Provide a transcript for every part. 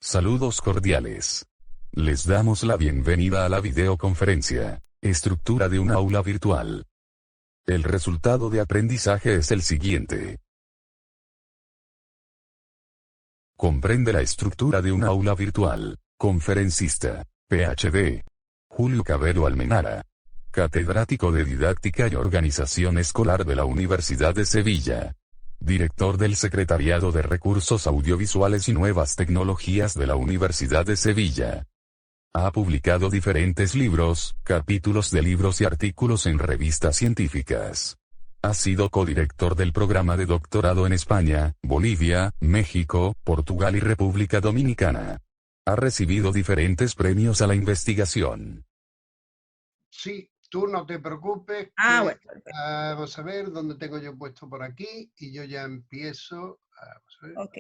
Saludos cordiales. Les damos la bienvenida a la videoconferencia, Estructura de un aula virtual. El resultado de aprendizaje es el siguiente. Comprende la estructura de un aula virtual. Conferencista, PhD. Julio Cabello Almenara. Catedrático de Didáctica y Organización Escolar de la Universidad de Sevilla. Director del Secretariado de Recursos Audiovisuales y Nuevas Tecnologías de la Universidad de Sevilla. Ha publicado diferentes libros, capítulos de libros y artículos en revistas científicas. Ha sido codirector del programa de doctorado en España, Bolivia, México, Portugal y República Dominicana. Ha recibido diferentes premios a la investigación. Sí, tú no te preocupes, Bueno, vamos a ver dónde tengo yo puesto por aquí y yo ya empiezo. Vamos a ver. ok.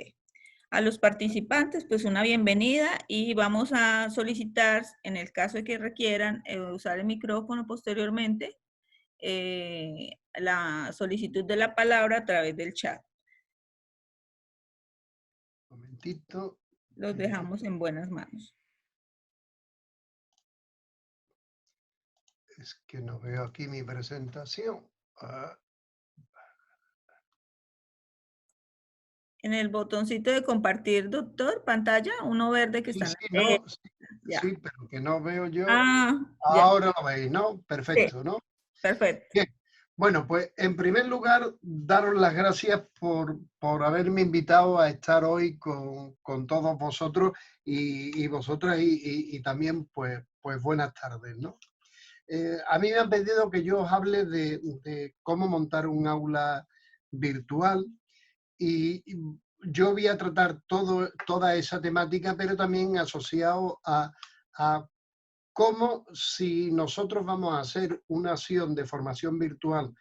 A los participantes, pues una bienvenida y vamos a solicitar, en el caso de que requieran usar el micrófono posteriormente, la solicitud de la palabra a través del chat. Un momentito. Los dejamos en buenas manos. Es que no veo aquí mi presentación. En el botoncito de compartir, doctor, pantalla, uno verde que Sí, está sí, en la no, ya. sí, pero que no veo yo. Ya. Ahora lo veis, ¿no? Perfecto, Sí, ¿no? perfecto. Bien. Bueno, pues en primer lugar, daros las gracias por haberme invitado a estar hoy con todos vosotros y vosotras y también pues buenas tardes, ¿no? A mí me han pedido que yo os hable de cómo montar un aula virtual y yo voy a tratar toda esa temática, pero también asociado a cómo, si nosotros vamos a hacer una acción de formación virtual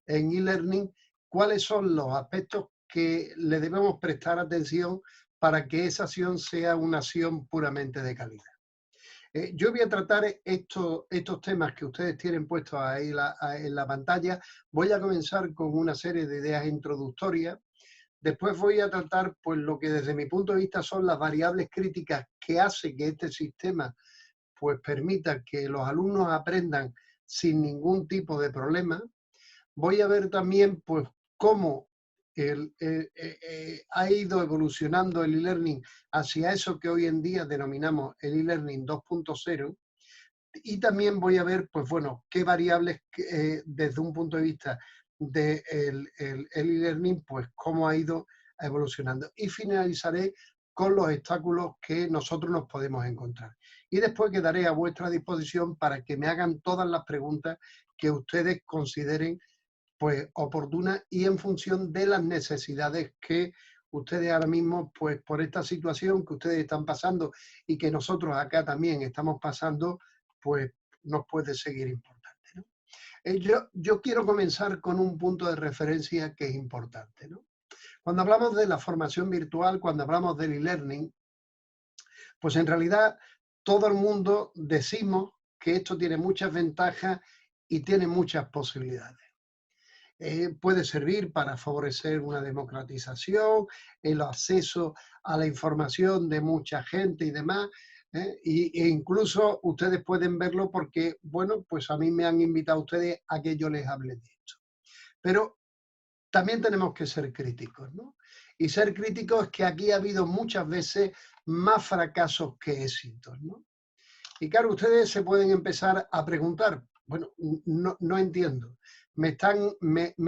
en e-learning, cuáles son los aspectos que le debemos prestar atención para que esa acción sea una acción puramente de calidad. Yo voy a tratar estos temas que ustedes tienen puestos ahí en la pantalla. Voy a comenzar con una serie de ideas introductorias. Después voy a tratar pues, lo que desde mi punto de vista son las variables críticas que hace que este sistema pues, permita que los alumnos aprendan sin ningún tipo de problema. Voy a ver también pues, cómo ha ido evolucionando el e-learning hacia eso que hoy en día denominamos el e-learning 2.0 y también voy a ver, pues bueno, qué variables desde un punto de vista del e-learning, pues cómo ha ido evolucionando. Y finalizaré con los obstáculos que nosotros nos podemos encontrar. Y después quedaré a vuestra disposición para que me hagan todas las preguntas que ustedes consideren pues oportuna y en función de las necesidades que ustedes ahora mismo, pues por esta situación que ustedes están pasando y que nosotros acá también estamos pasando, pues nos puede seguir importante, ¿no? Yo quiero comenzar con un punto de referencia que es importante, ¿no? Cuando hablamos de la formación virtual, cuando hablamos del e-learning, pues en realidad todo el mundo decimos que esto tiene muchas ventajas y tiene muchas posibilidades. Puede servir para favorecer una democratización, el acceso a la información de mucha gente y demás, e incluso ustedes pueden verlo porque, bueno, pues a mí me han invitado ustedes a que yo les hable de esto. Pero también tenemos que ser críticos, ¿no? Y ser críticos es que aquí ha habido muchas veces más fracasos que éxitos, ¿no? Y claro, ustedes se pueden empezar a preguntar, bueno, no entiendo. Me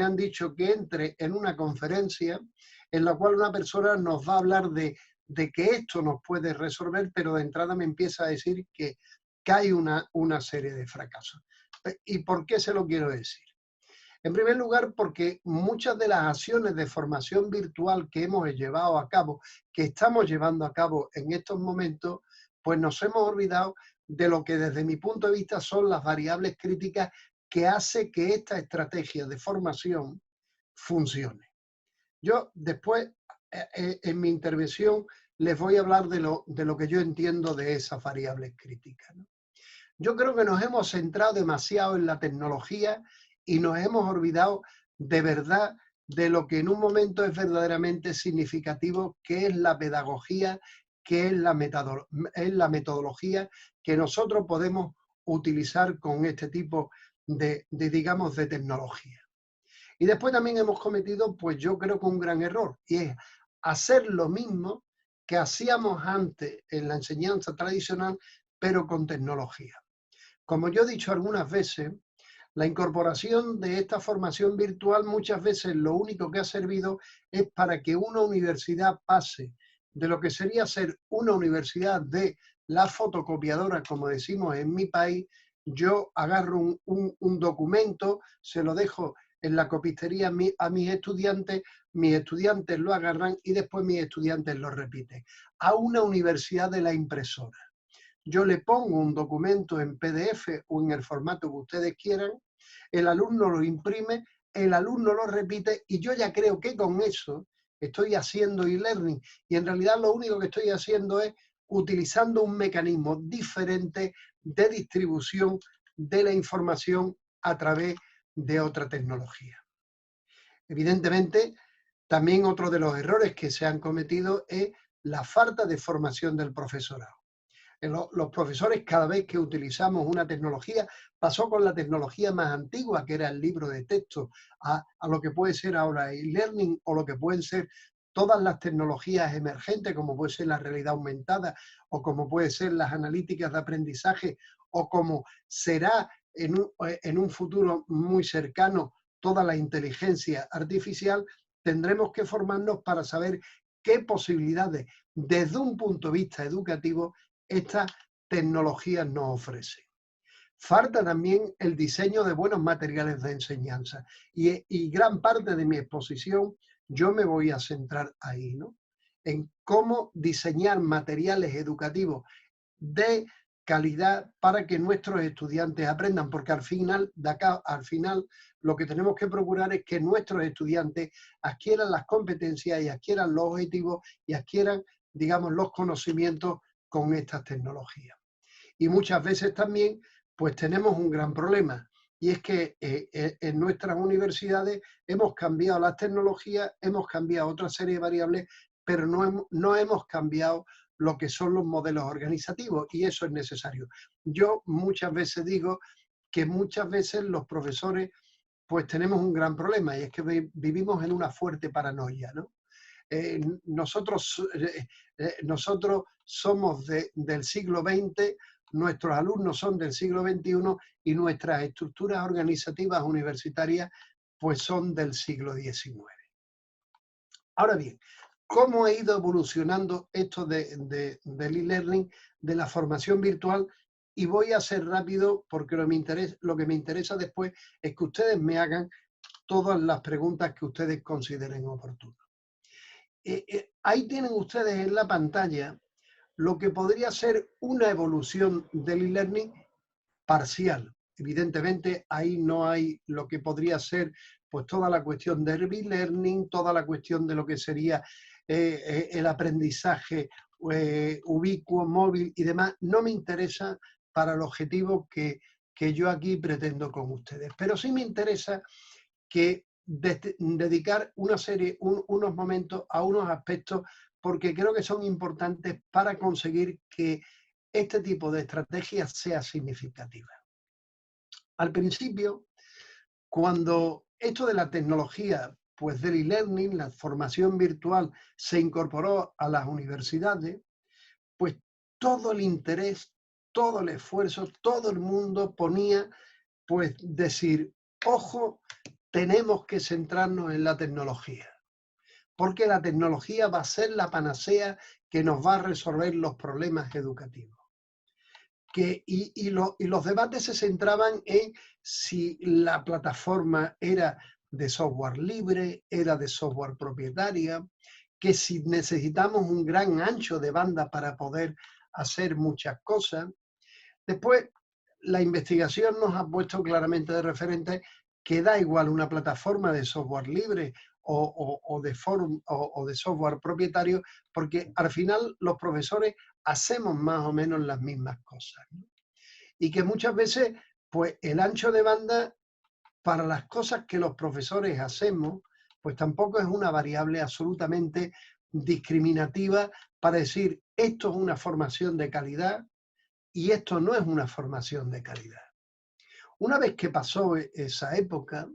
han dicho que entre en una conferencia en la cual una persona nos va a hablar de que esto nos puede resolver, pero de entrada me empieza a decir que hay una serie de fracasos. ¿Y por qué se lo quiero decir? En primer lugar, porque muchas de las acciones de formación virtual que hemos llevado a cabo, que estamos llevando a cabo en estos momentos, pues nos hemos olvidado de lo que desde mi punto de vista son las variables críticas que hace que esta estrategia de formación funcione. Yo después, en mi intervención, les voy a hablar de lo que yo entiendo de esas variables críticas, ¿no? Yo creo que nos hemos centrado demasiado en la tecnología y nos hemos olvidado de verdad de lo que en un momento es verdaderamente significativo, que es la pedagogía, que es la metodología que nosotros podemos utilizar con este tipo digamos, de tecnología. Y después también hemos cometido, pues yo creo que un gran error, y es hacer lo mismo que hacíamos antes en la enseñanza tradicional, pero con tecnología. Como yo he dicho algunas veces, la incorporación de esta formación virtual muchas veces lo único que ha servido es para que una universidad pase de lo que sería ser una universidad de la fotocopiadora, como decimos en mi país. Yo agarro un documento, se lo dejo en la copistería a mis estudiantes lo agarran y después mis estudiantes lo repiten. A una universidad de la impresora. Yo le pongo un documento en PDF o en el formato que ustedes quieran, el alumno lo imprime, el alumno lo repite y yo ya creo que con eso estoy haciendo e-learning y en realidad lo único que estoy haciendo es utilizando un mecanismo diferente de distribución de la información a través de otra tecnología. Evidentemente, también otro de los errores que se han cometido es la falta de formación del profesorado. Los profesores, cada vez que utilizamos una tecnología, pasó con la tecnología más antigua, que era el libro de texto, a lo que puede ser ahora e-learning o lo que pueden ser todas las tecnologías emergentes, como puede ser la realidad aumentada o como puede ser las analíticas de aprendizaje o como será en un futuro muy cercano toda la inteligencia artificial. Tendremos que formarnos para saber qué posibilidades desde un punto de vista educativo estas tecnologías nos ofrecen. Falta también el diseño de buenos materiales de enseñanza y gran parte de mi exposición yo me voy a centrar ahí, ¿no? En cómo diseñar materiales educativos de calidad para que nuestros estudiantes aprendan, porque al final lo que tenemos que procurar es que nuestros estudiantes adquieran las competencias y adquieran los objetivos y adquieran, digamos, los conocimientos con estas tecnologías. Y muchas veces también pues tenemos un gran problema y es que en nuestras universidades hemos cambiado las tecnologías, hemos cambiado otra serie de variables, pero no hemos cambiado lo que son los modelos organizativos y eso es necesario. Yo muchas veces digo que muchas veces los profesores pues tenemos un gran problema y es que vivimos en una fuerte paranoia, ¿no? Nosotros somos del siglo XX, nuestros alumnos son del siglo XXI y nuestras estructuras organizativas universitarias pues son del siglo XIX. Ahora bien, ¿cómo ha ido evolucionando esto del e-learning, de la formación virtual? Y voy a ser rápido porque lo que me interesa después es que ustedes me hagan todas las preguntas que ustedes consideren oportunas. Ahí tienen ustedes en la pantalla lo que podría ser una evolución del e-learning parcial. Evidentemente, ahí no hay lo que podría ser pues toda la cuestión del e-learning, toda la cuestión de lo que sería el aprendizaje ubicuo, móvil y demás. No me interesa para el objetivo que yo aquí pretendo con ustedes. Pero sí me interesa que dedicar unos momentos a unos aspectos porque creo que son importantes para conseguir que este tipo de estrategia sea significativa. Al principio, cuando esto de la tecnología, pues del e-learning, la formación virtual, se incorporó a las universidades, pues todo el interés, todo el esfuerzo, todo el mundo ponía, pues decir, ojo, tenemos que centrarnos en la tecnología, porque la tecnología va a ser la panacea que nos va a resolver los problemas educativos. Y los debates se centraban en si la plataforma era de software libre, era de software propietaria, que si necesitamos un gran ancho de banda para poder hacer muchas cosas. Después, la investigación nos ha puesto claramente de referente que da igual una plataforma de software libre o de software propietario, porque al final los profesores hacemos más o menos las mismas cosas, ¿no? Y que muchas veces, pues el ancho de banda para las cosas que los profesores hacemos, pues tampoco es una variable absolutamente discriminativa para decir esto es una formación de calidad y esto no es una formación de calidad. Una vez que pasó esa época,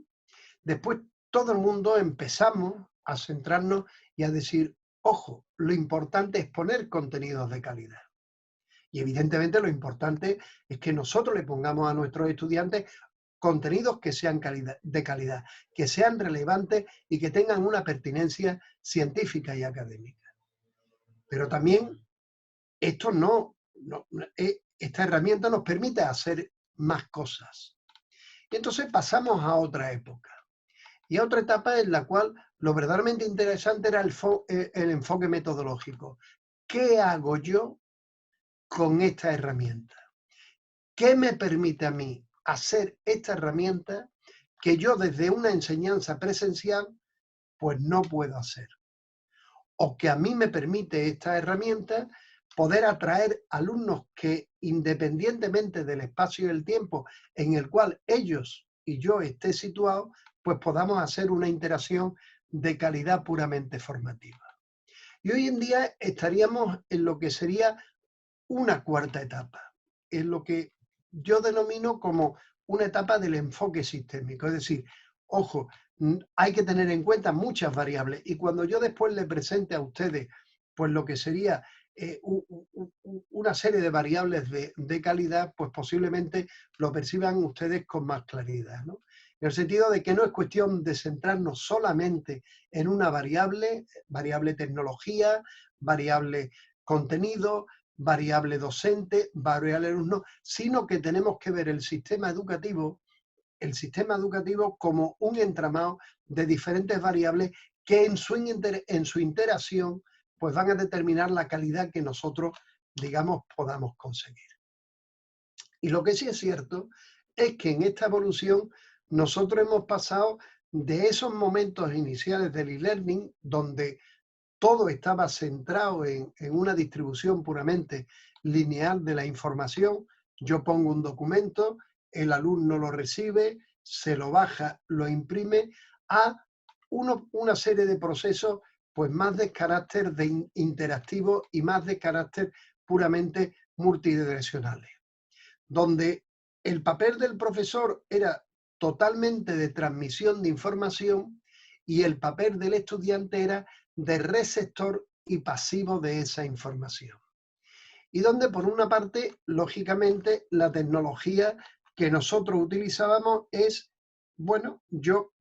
después todo el mundo empezamos a centrarnos y a decir, ojo, lo importante es poner contenidos de calidad. Y evidentemente lo importante es que nosotros le pongamos a nuestros estudiantes contenidos que sean de calidad, que sean relevantes y que tengan una pertinencia científica y académica. Pero también esta herramienta nos permite hacer más cosas. Y entonces pasamos a otra época. Y a otra etapa en la cual lo verdaderamente interesante era el enfoque metodológico. ¿Qué hago yo con esta herramienta? ¿Qué me permite a mí hacer esta herramienta que yo desde una enseñanza presencial pues no puedo hacer? O que a mí me permite esta herramienta poder atraer alumnos que independientemente del espacio y el tiempo en el cual ellos y yo esté situados, pues podamos hacer una interacción de calidad puramente formativa. Y hoy en día estaríamos en lo que sería una cuarta etapa, en lo que yo denomino como una etapa del enfoque sistémico. Es decir, ojo, hay que tener en cuenta muchas variables y cuando yo después le presente a ustedes pues lo que sería una serie de variables de calidad, pues posiblemente lo perciban ustedes con más claridad, ¿no? En el sentido de que no es cuestión de centrarnos solamente en una variable tecnología, variable contenido, variable docente, variable alumno, sino que tenemos que ver el sistema educativo como un entramado de diferentes variables que en su interacción pues van a determinar la calidad que nosotros, digamos, podamos conseguir. Y lo que sí es cierto es que en esta evolución nosotros hemos pasado de esos momentos iniciales del e-learning donde todo estaba centrado en una distribución puramente lineal de la información. Yo pongo un documento, el alumno lo recibe, se lo baja, lo imprime, a una serie de procesos pues más de carácter interactivo y más de carácter puramente multidireccionales, donde el papel del profesor era totalmente de transmisión de información y el papel del estudiante era de receptor y pasivo de esa información. Y donde por una parte, lógicamente, la tecnología que nosotros utilizábamos es, bueno,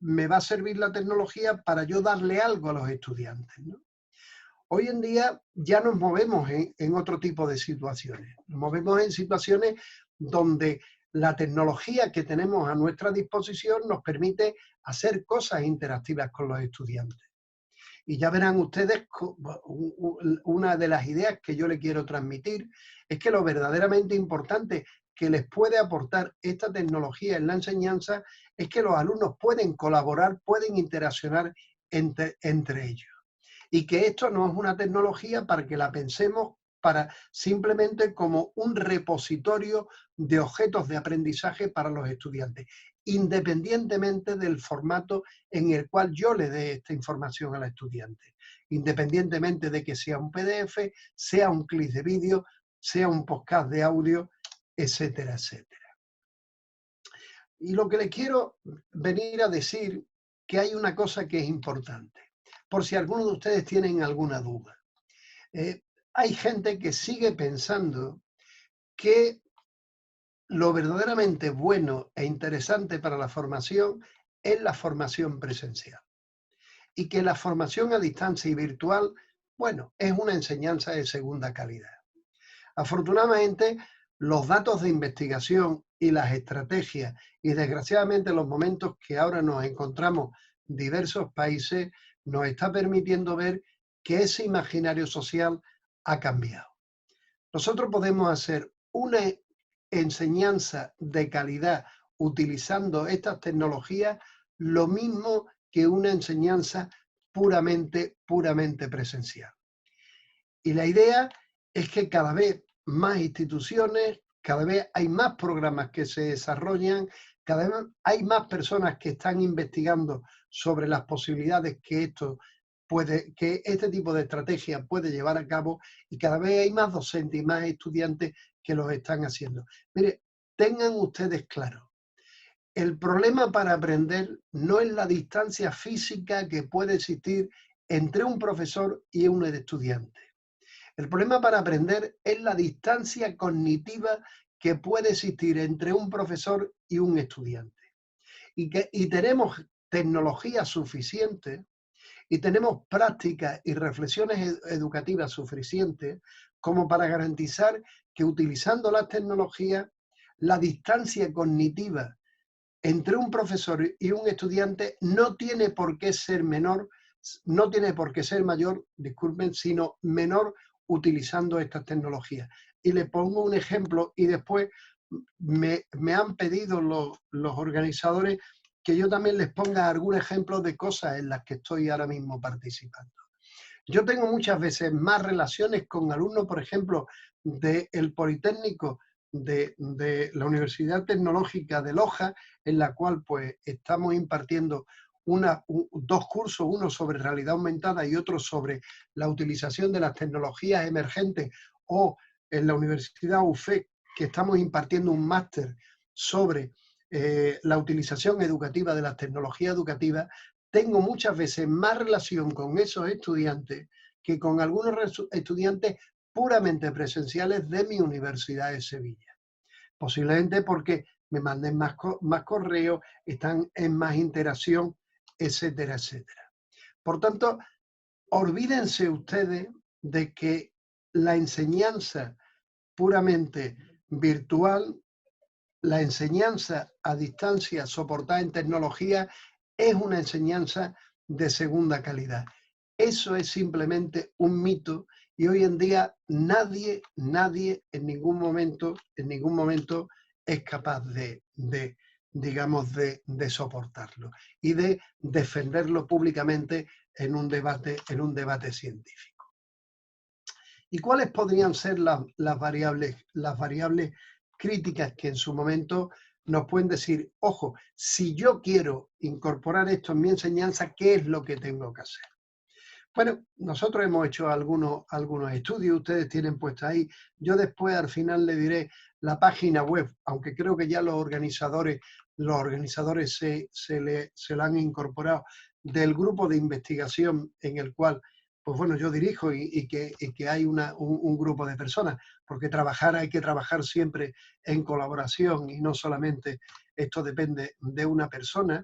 me va a servir la tecnología para yo darle algo a los estudiantes, ¿no? Hoy en día ya nos movemos en otro tipo de situaciones. Nos movemos en situaciones donde la tecnología que tenemos a nuestra disposición nos permite hacer cosas interactivas con los estudiantes. Y ya verán ustedes, una de las ideas que yo le quiero transmitir es que lo verdaderamente importante que les puede aportar esta tecnología en la enseñanza es que los alumnos pueden colaborar, pueden interaccionar entre ellos. Y que esto no es una tecnología para que la pensemos simplemente como un repositorio de objetos de aprendizaje para los estudiantes, independientemente del formato en el cual yo le dé esta información al estudiante, independientemente de que sea un PDF, sea un clip de vídeo, sea un podcast de audio, etcétera, etcétera. Y lo que les quiero venir a decir, que hay una cosa que es importante, por si alguno de ustedes tienen alguna duda. Hay gente que sigue pensando que lo verdaderamente bueno e interesante para la formación es la formación presencial. Y que la formación a distancia y virtual, bueno, es una enseñanza de segunda calidad. Afortunadamente, los datos de investigación y las estrategias, y desgraciadamente los momentos que ahora nos encontramos diversos países, nos está permitiendo ver que ese imaginario social ha cambiado. Nosotros podemos hacer una enseñanza de calidad utilizando estas tecnologías lo mismo que una enseñanza puramente presencial. Y la idea es que cada vez más instituciones, cada vez hay más programas que se desarrollan, cada vez hay más personas que están investigando sobre las posibilidades que esto que este tipo de estrategia puede llevar a cabo, y cada vez hay más docentes y más estudiantes que los están haciendo. Mire, tengan ustedes claro, el problema para aprender no es la distancia física que puede existir entre un profesor y un estudiante. El problema para aprender es la distancia cognitiva que puede existir entre un profesor y un estudiante. Y tenemos tecnología suficiente y tenemos prácticas y reflexiones educativas suficientes como para garantizar que utilizando las tecnologías, la distancia cognitiva entre un profesor y un estudiante no tiene por qué ser menor, no tiene por qué ser mayor, disculpen, sino menor utilizando estas tecnologías. Y le pongo un ejemplo y después me han pedido los organizadores que yo también les ponga algún ejemplo de cosas en las que estoy ahora mismo participando. Yo tengo muchas veces más relaciones con alumnos, por ejemplo, del Politécnico de la Universidad Tecnológica de Loja, en la cual pues estamos impartiendo dos cursos, uno sobre realidad aumentada y otro sobre la utilización de las tecnologías emergentes, o en la Universidad UFEC, que estamos impartiendo un máster sobre la utilización educativa de las tecnologías educativas. Tengo muchas veces más relación con esos estudiantes que con algunos estudiantes puramente presenciales de mi Universidad de Sevilla. Posiblemente porque me manden más correos, están en más interacción, etcétera, etcétera. Por tanto, olvídense ustedes de que la enseñanza puramente virtual, la enseñanza a distancia soportada en tecnología, es una enseñanza de segunda calidad. Eso es simplemente un mito y hoy en día nadie en ningún momento es capaz digamos, de soportarlo y de defenderlo públicamente en un debate científico. ¿Y cuáles podrían ser las variables críticas que en su momento nos pueden decir, ojo, si yo quiero incorporar esto en mi enseñanza, ¿qué es lo que tengo que hacer? Bueno, nosotros hemos hecho algunos estudios, ustedes tienen puesto ahí. Yo después al final le diré la página web, aunque creo que ya los organizadores se la han incorporado, del grupo de investigación en el cual, pues bueno, yo dirijo y que hay un grupo de personas, porque hay que trabajar siempre en colaboración y no solamente esto depende de una persona.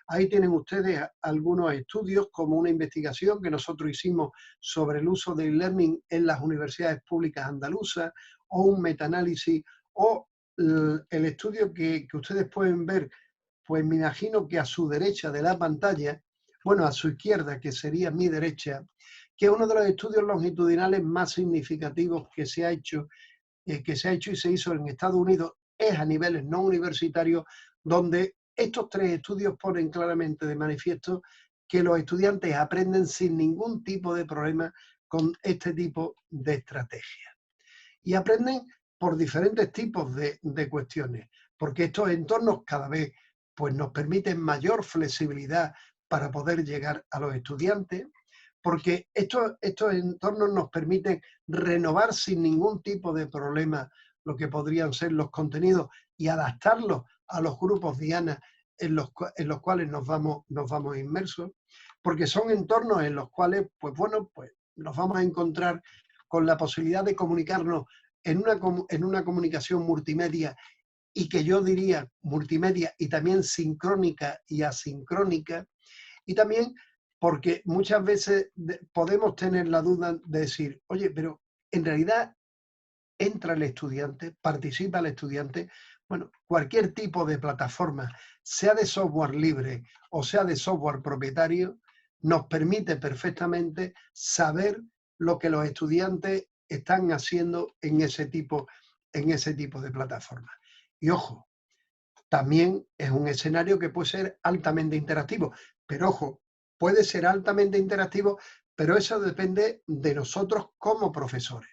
Ahí tienen ustedes algunos estudios, como una investigación que nosotros hicimos sobre el uso del e-learning en las universidades públicas andaluzas, o un metaanálisis, o el estudio que ustedes pueden ver, pues me imagino que a su derecha de la pantalla, bueno, a su izquierda, que sería mi derecha, que es uno de los estudios longitudinales más significativos que se ha hecho y se hizo en Estados Unidos, es a niveles no universitarios, donde estos tres estudios ponen claramente de manifiesto que los estudiantes aprenden sin ningún tipo de problema con este tipo de estrategias. Y aprenden por diferentes tipos de cuestiones, porque estos entornos cada vez pues, nos permiten mayor flexibilidad para poder llegar a los estudiantes, porque estos entornos nos permiten renovar sin ningún tipo de problema lo que podrían ser los contenidos y adaptarlos a los grupos diana en los cuales nos vamos inmersos, porque son entornos en los cuales, pues bueno, pues nos vamos a encontrar con la posibilidad de comunicarnos en una comunicación multimedia, y que yo diría multimedia y también sincrónica y asincrónica, y también porque muchas veces podemos tener la duda de decir, oye, pero en realidad entra el estudiante, participa el estudiante. Bueno, cualquier tipo de plataforma, sea de software libre o sea de software propietario, nos permite perfectamente saber lo que los estudiantes están haciendo en ese tipo de plataforma. Y ojo, también es un escenario que puede ser altamente interactivo, pero ojo, puede ser altamente interactivo, pero eso depende de nosotros como profesores,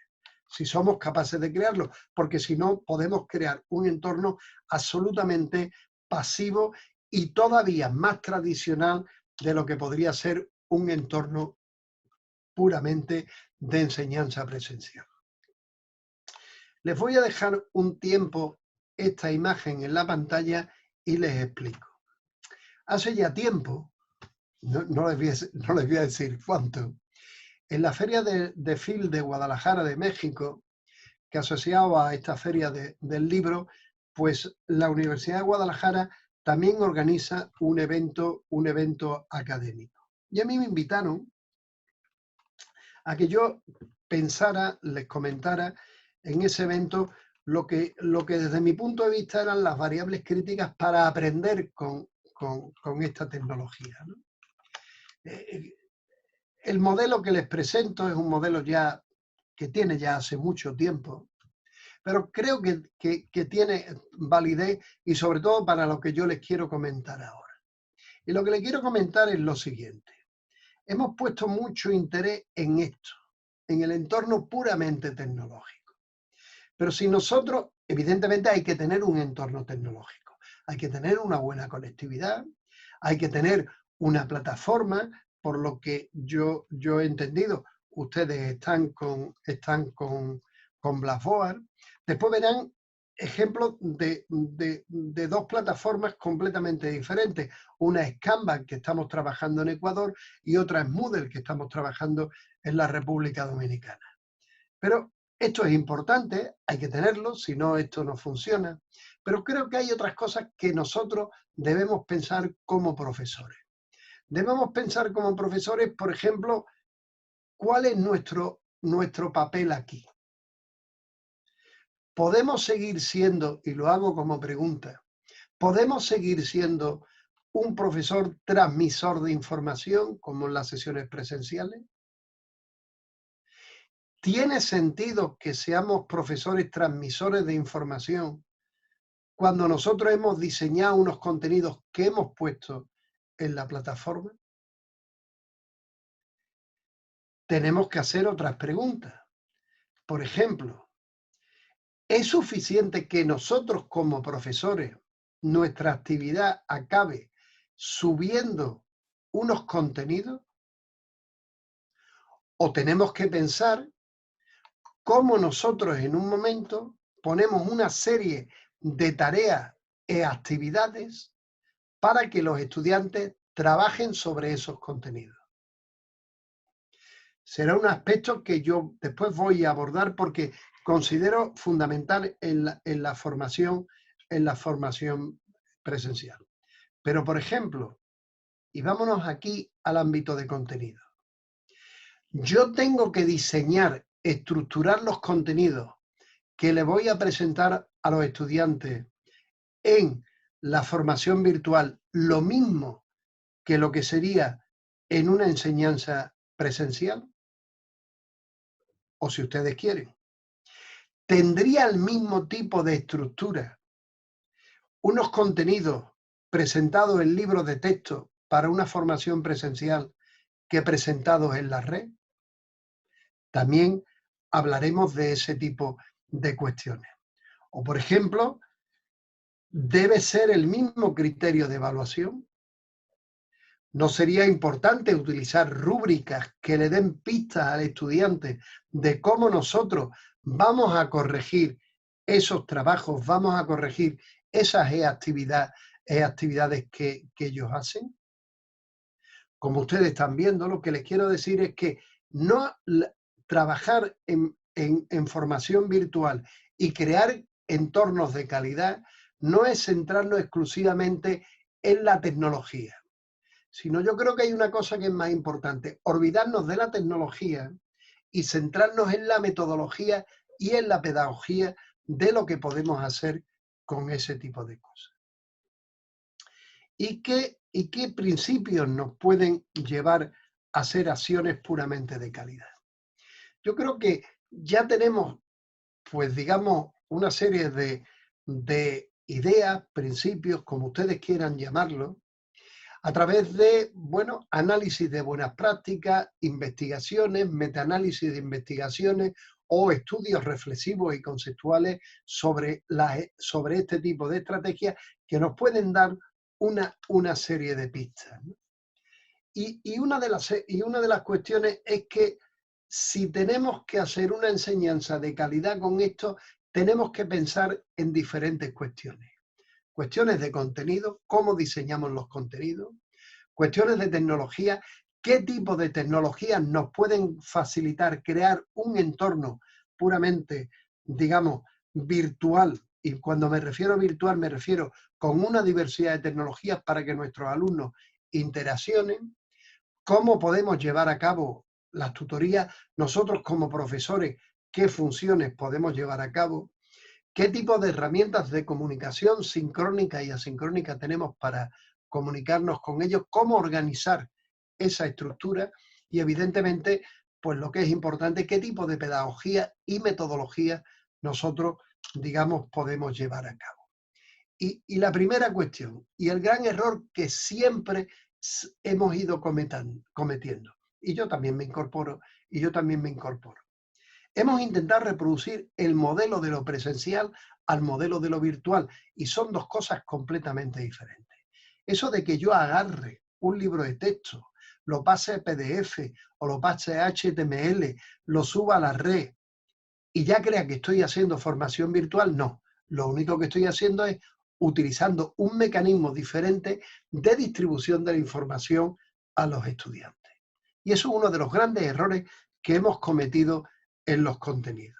si somos capaces de crearlo, porque si no podemos crear un entorno absolutamente pasivo y todavía más tradicional de lo que podría ser un entorno puramente de enseñanza presencial. Les voy a dejar un tiempo esta imagen en la pantalla y les explico. Hace ya tiempo, no les voy a decir cuánto, en la Feria de FIL de Guadalajara de México, que asociado a esta feria del libro, pues la Universidad de Guadalajara también organiza un evento académico. Y a mí me invitaron a que yo pensara, les comentara en ese evento lo que desde mi punto de vista eran las variables críticas para aprender con esta tecnología, ¿no? El modelo que les presento es un modelo ya que tiene ya hace mucho tiempo, pero creo que tiene validez y sobre todo para lo que yo les quiero comentar ahora. Y lo que les quiero comentar es lo siguiente. Hemos puesto mucho interés en esto, en el entorno puramente tecnológico. Pero si nosotros, evidentemente hay que tener un entorno tecnológico, hay que tener una buena conectividad, hay que tener una plataforma, por lo que yo he entendido, ustedes están con Blackboard. Después verán ejemplos de dos plataformas completamente diferentes. Una es Canva, que estamos trabajando en Ecuador, y otra es Moodle, que estamos trabajando en la República Dominicana. Pero esto es importante, hay que tenerlo, si no esto no funciona. Pero creo que hay otras cosas que nosotros debemos pensar como profesores. Debemos pensar como profesores, por ejemplo, ¿cuál es nuestro papel aquí? ¿Podemos seguir siendo, y lo hago como pregunta, ¿podemos seguir siendo un profesor transmisor de información como en las sesiones presenciales? ¿Tiene sentido que seamos profesores transmisores de información cuando nosotros hemos diseñado unos contenidos que hemos puesto en la plataforma? Tenemos que hacer otras preguntas. Por ejemplo, ¿es suficiente que nosotros como profesores, nuestra actividad acabe subiendo unos contenidos? ¿O tenemos que pensar cómo nosotros en un momento ponemos una serie de tareas e actividades para que los estudiantes trabajen sobre esos contenidos? Será un aspecto que yo después voy a abordar porque considero fundamental en la formación presencial. Pero, por ejemplo, y vámonos aquí al ámbito de contenido. Yo tengo que diseñar, estructurar los contenidos que le voy a presentar a los estudiantes en la formación virtual, lo mismo que lo que sería en una enseñanza presencial. O si ustedes quieren, tendría el mismo tipo de estructura, unos contenidos presentados en libros de texto para una formación presencial que presentados en la red. También hablaremos de ese tipo de cuestiones. O, por ejemplo, ¿debe ser el mismo criterio de evaluación? ¿No sería importante utilizar rúbricas que le den pistas al estudiante de cómo nosotros vamos a corregir esos trabajos, vamos a corregir esas actividades que ellos hacen? Como ustedes están viendo, lo que les quiero decir es que no trabajar en formación virtual y crear entornos de calidad no es centrarnos exclusivamente en la tecnología, sino yo creo que hay una cosa que es más importante, olvidarnos de la tecnología y centrarnos en la metodología y en la pedagogía de lo que podemos hacer con ese tipo de cosas. ¿Y qué principios nos pueden llevar a hacer acciones puramente de calidad? Yo creo que ya tenemos, pues digamos, una serie de ideas, principios, como ustedes quieran llamarlo, a través de, bueno, análisis de buenas prácticas, investigaciones, metaanálisis de investigaciones o estudios reflexivos y conceptuales sobre este tipo de estrategias que nos pueden dar una serie de pistas, ¿no? Y una de las cuestiones es que si tenemos que hacer una enseñanza de calidad con esto, tenemos que pensar en diferentes cuestiones. Cuestiones de contenido, cómo diseñamos los contenidos, cuestiones de tecnología, qué tipo de tecnologías nos pueden facilitar crear un entorno puramente, digamos, virtual. Y cuando me refiero a virtual, me refiero con una diversidad de tecnologías para que nuestros alumnos interaccionen, cómo podemos llevar a cabo las tutorías, nosotros como profesores, qué funciones podemos llevar a cabo, qué tipo de herramientas de comunicación sincrónica y asincrónica tenemos para comunicarnos con ellos, cómo organizar esa estructura y evidentemente, pues lo que es importante, qué tipo de pedagogía y metodología nosotros, digamos, podemos llevar a cabo. Y la primera cuestión, y el gran error que siempre hemos ido cometiendo, y yo también me incorporo, hemos intentado reproducir el modelo de lo presencial al modelo de lo virtual, y son dos cosas completamente diferentes. Eso de que yo agarre un libro de texto, lo pase a PDF o lo pase a HTML, lo suba a la red y ya crea que estoy haciendo formación virtual, no. Lo único que estoy haciendo es utilizando un mecanismo diferente de distribución de la información a los estudiantes. Y eso es uno de los grandes errores que hemos cometido en los contenidos.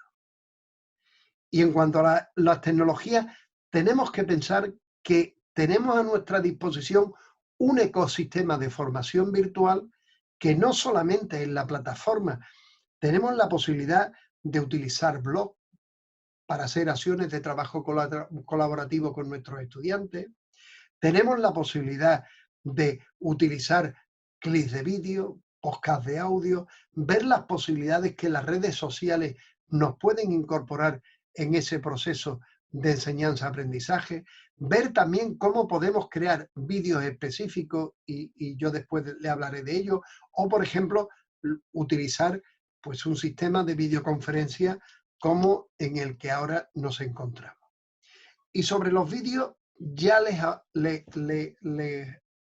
Y en cuanto a las tecnologías, tenemos que pensar que tenemos a nuestra disposición un ecosistema de formación virtual que no solamente en la plataforma, tenemos la posibilidad de utilizar blogs para hacer acciones de trabajo colaborativo con nuestros estudiantes, tenemos la posibilidad de utilizar clips de vídeo, podcast de audio, ver las posibilidades que las redes sociales nos pueden incorporar en ese proceso de enseñanza-aprendizaje, ver también cómo podemos crear vídeos específicos y yo después le hablaré de ello, o por ejemplo, utilizar pues un sistema de videoconferencia como en el que ahora nos encontramos. Y sobre los vídeos ya les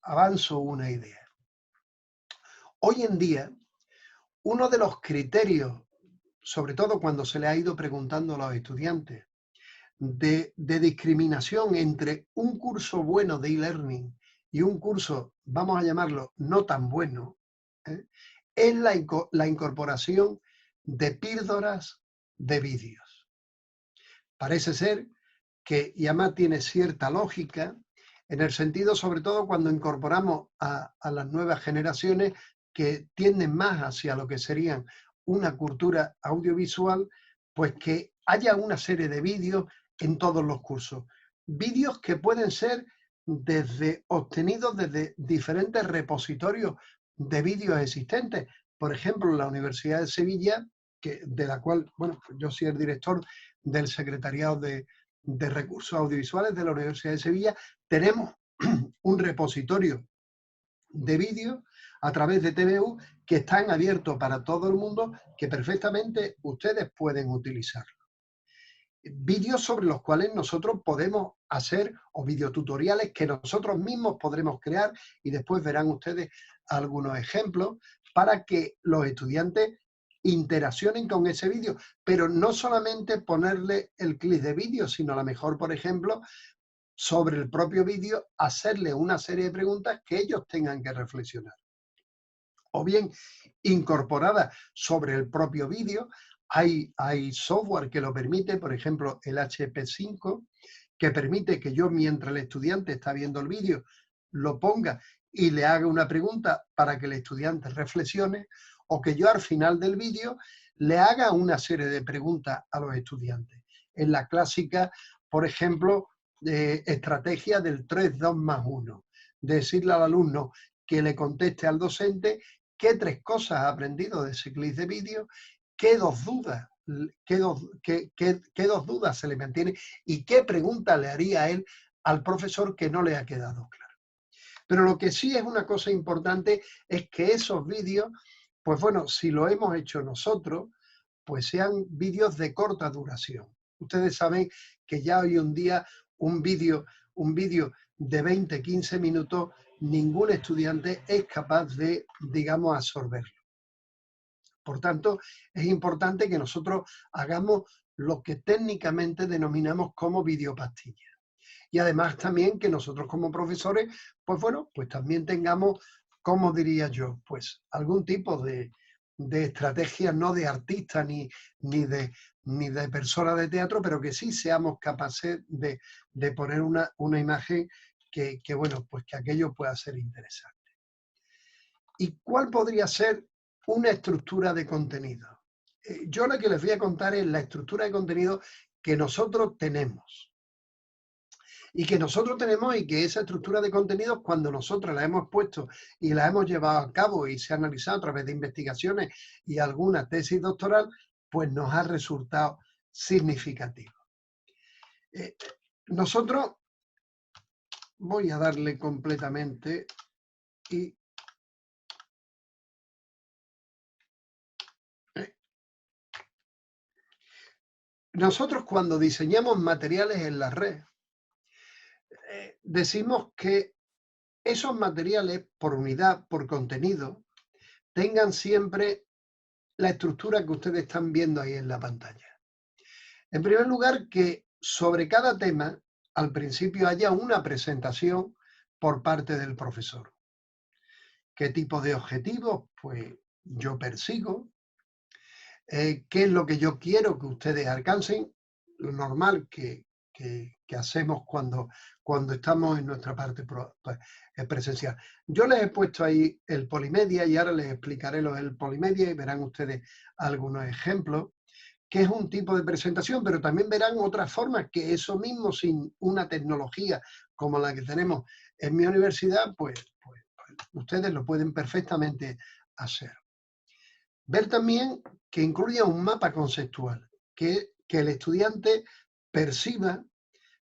avanzo una idea. Hoy en día, uno de los criterios, sobre todo cuando se le ha ido preguntando a los estudiantes, de discriminación entre un curso bueno de e-learning y un curso, vamos a llamarlo, no tan bueno, es la incorporación de píldoras de vídeos. Parece ser que, y además tiene cierta lógica, en el sentido, sobre todo, cuando incorporamos a las nuevas generaciones que tienden más hacia lo que serían una cultura audiovisual, pues que haya una serie de vídeos en todos los cursos. Vídeos que pueden ser obtenidos desde diferentes repositorios de vídeos existentes. Por ejemplo, en la Universidad de Sevilla, de la cual, bueno, yo soy el director del Secretariado de Recursos Audiovisuales de la Universidad de Sevilla, tenemos un repositorio de vídeos a través de TVU que están abiertos para todo el mundo, que perfectamente ustedes pueden utilizarlo. Vídeos sobre los cuales nosotros podemos hacer, o videotutoriales que nosotros mismos podremos crear, y después verán ustedes algunos ejemplos para que los estudiantes interaccionen con ese vídeo, pero no solamente ponerle el clip de vídeo, sino a lo mejor, por ejemplo, sobre el propio vídeo, hacerle una serie de preguntas que ellos tengan que reflexionar. O bien, incorporada sobre el propio vídeo, hay software que lo permite, por ejemplo, el HP5, que permite que yo, mientras el estudiante está viendo el vídeo, lo ponga y le haga una pregunta para que el estudiante reflexione, o que yo al final del vídeo le haga una serie de preguntas a los estudiantes. En la clásica, por ejemplo, estrategia del 3-2+1, decirle al alumno que le conteste al docente qué 3 cosas ha aprendido de ese clip de vídeo, qué dos dudas se le mantiene y qué pregunta le haría a él al profesor que no le ha quedado claro. Pero lo que sí es una cosa importante es que esos vídeos, pues bueno, si lo hemos hecho nosotros, pues sean vídeos de corta duración. Ustedes saben que ya hoy en día un vídeo de 20-15 minutos, ningún estudiante es capaz de, digamos, absorberlo. Por tanto, es importante que nosotros hagamos lo que técnicamente denominamos como videopastilla. Y además también que nosotros como profesores, pues bueno, pues también tengamos, ¿cómo diría yo? Pues algún tipo de estrategia, no de artista ni de persona de teatro, pero que sí seamos capaces de poner una imagen que, bueno, pues que aquello pueda ser interesante. ¿Y cuál podría ser una estructura de contenido? Yo lo que les voy a contar es la estructura de contenido que nosotros tenemos. Y que nosotros tenemos y que esa estructura de contenidos, cuando nosotros la hemos puesto y la hemos llevado a cabo y se ha analizado a través de investigaciones y alguna tesis doctoral, pues nos ha resultado significativo. Nosotros, voy a darle completamente y nosotros cuando diseñamos materiales en la red, decimos que esos materiales por unidad, por contenido, tengan siempre la estructura que ustedes están viendo ahí en la pantalla. En primer lugar, que sobre cada tema, al principio haya una presentación por parte del profesor. ¿Qué tipo de objetivos? Pues yo persigo. ¿Qué es lo que yo quiero que ustedes alcancen? Lo normal que hacemos cuando estamos en nuestra parte presencial. Yo les he puesto ahí el Polimedia y ahora les explicaré lo del Polimedia y verán ustedes algunos ejemplos, que es un tipo de presentación, pero también verán otras formas que eso mismo sin una tecnología como la que tenemos en mi universidad, pues ustedes lo pueden perfectamente hacer. Ver también que incluya un mapa conceptual, que el estudiante perciba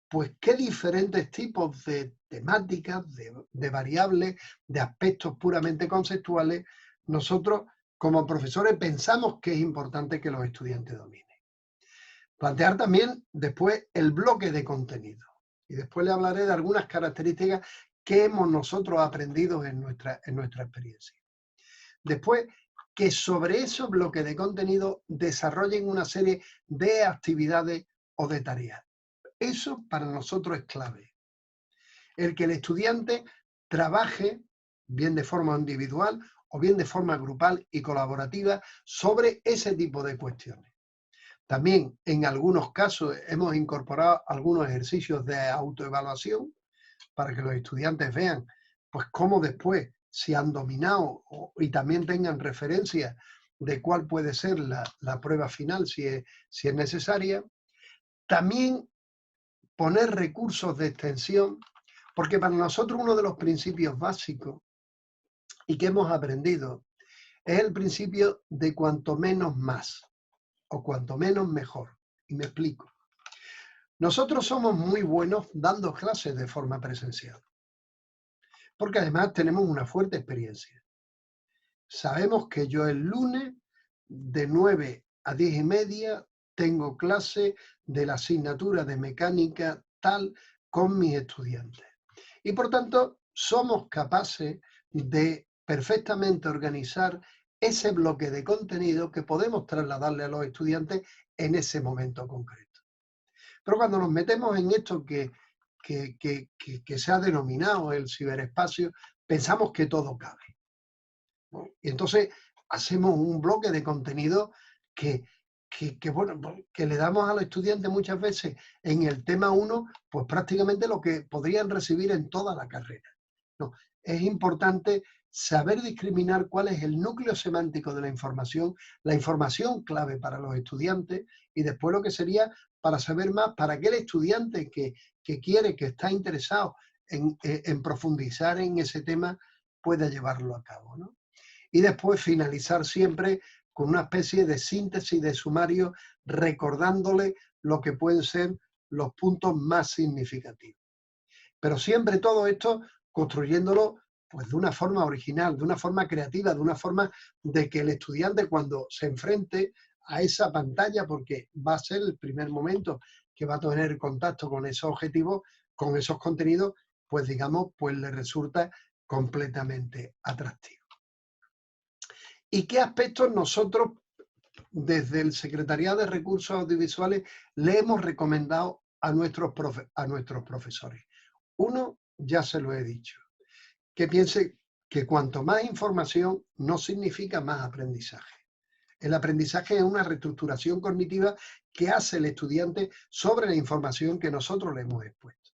pues qué diferentes tipos de temáticas, de variables, de aspectos puramente conceptuales, nosotros como profesores pensamos que es importante que los estudiantes dominen. Plantear también después el bloque de contenido. Y después le hablaré de algunas características que hemos nosotros aprendido en nuestra experiencia. Después, que sobre esos bloques de contenido desarrollen una serie de actividades o de tareas. Eso para nosotros es clave. El que el estudiante trabaje, bien de forma individual o bien de forma grupal y colaborativa, sobre ese tipo de cuestiones. También en algunos casos hemos incorporado algunos ejercicios de autoevaluación para que los estudiantes vean pues cómo después si han dominado y también tengan referencia de cuál puede ser la prueba final si es necesaria. También poner recursos de extensión, porque para nosotros uno de los principios básicos y que hemos aprendido es el principio de cuanto menos más o cuanto menos mejor. Y me explico. Nosotros somos muy buenos dando clases de forma presencial, porque además tenemos una fuerte experiencia. Sabemos que yo el lunes de 9 a 10:30 tengo clase de la asignatura de mecánica tal con mis estudiantes. Y por tanto, somos capaces de perfectamente organizar ese bloque de contenido que podemos trasladarle a los estudiantes en ese momento concreto. Pero cuando nos metemos en esto que se ha denominado el ciberespacio, pensamos que todo cabe, ¿no? Y entonces hacemos un bloque de contenido que le damos a los estudiantes muchas veces en el tema 1, pues prácticamente lo que podrían recibir en toda la carrera. No, es importante saber discriminar cuál es el núcleo semántico de la información clave para los estudiantes y después lo que sería para saber más para aquel estudiante que quiere, que está interesado en profundizar en ese tema, pueda llevarlo a cabo, ¿no? Y después finalizar siempre con una especie de síntesis de sumario recordándole lo que pueden ser los puntos más significativos. Pero siempre todo esto construyéndolo pues de una forma original, de una forma creativa, de una forma de que el estudiante cuando se enfrente a esa pantalla, porque va a ser el primer momento que va a tener contacto con esos objetivos, con esos contenidos, pues digamos, pues le resulta completamente atractivo. ¿Y qué aspectos nosotros, desde el Secretariado de Recursos Audiovisuales, le hemos recomendado a nuestros profesores? Uno, ya se lo he dicho, que piense que cuanto más información no significa más aprendizaje. El aprendizaje es una reestructuración cognitiva que hace el estudiante sobre la información que nosotros le hemos expuesto.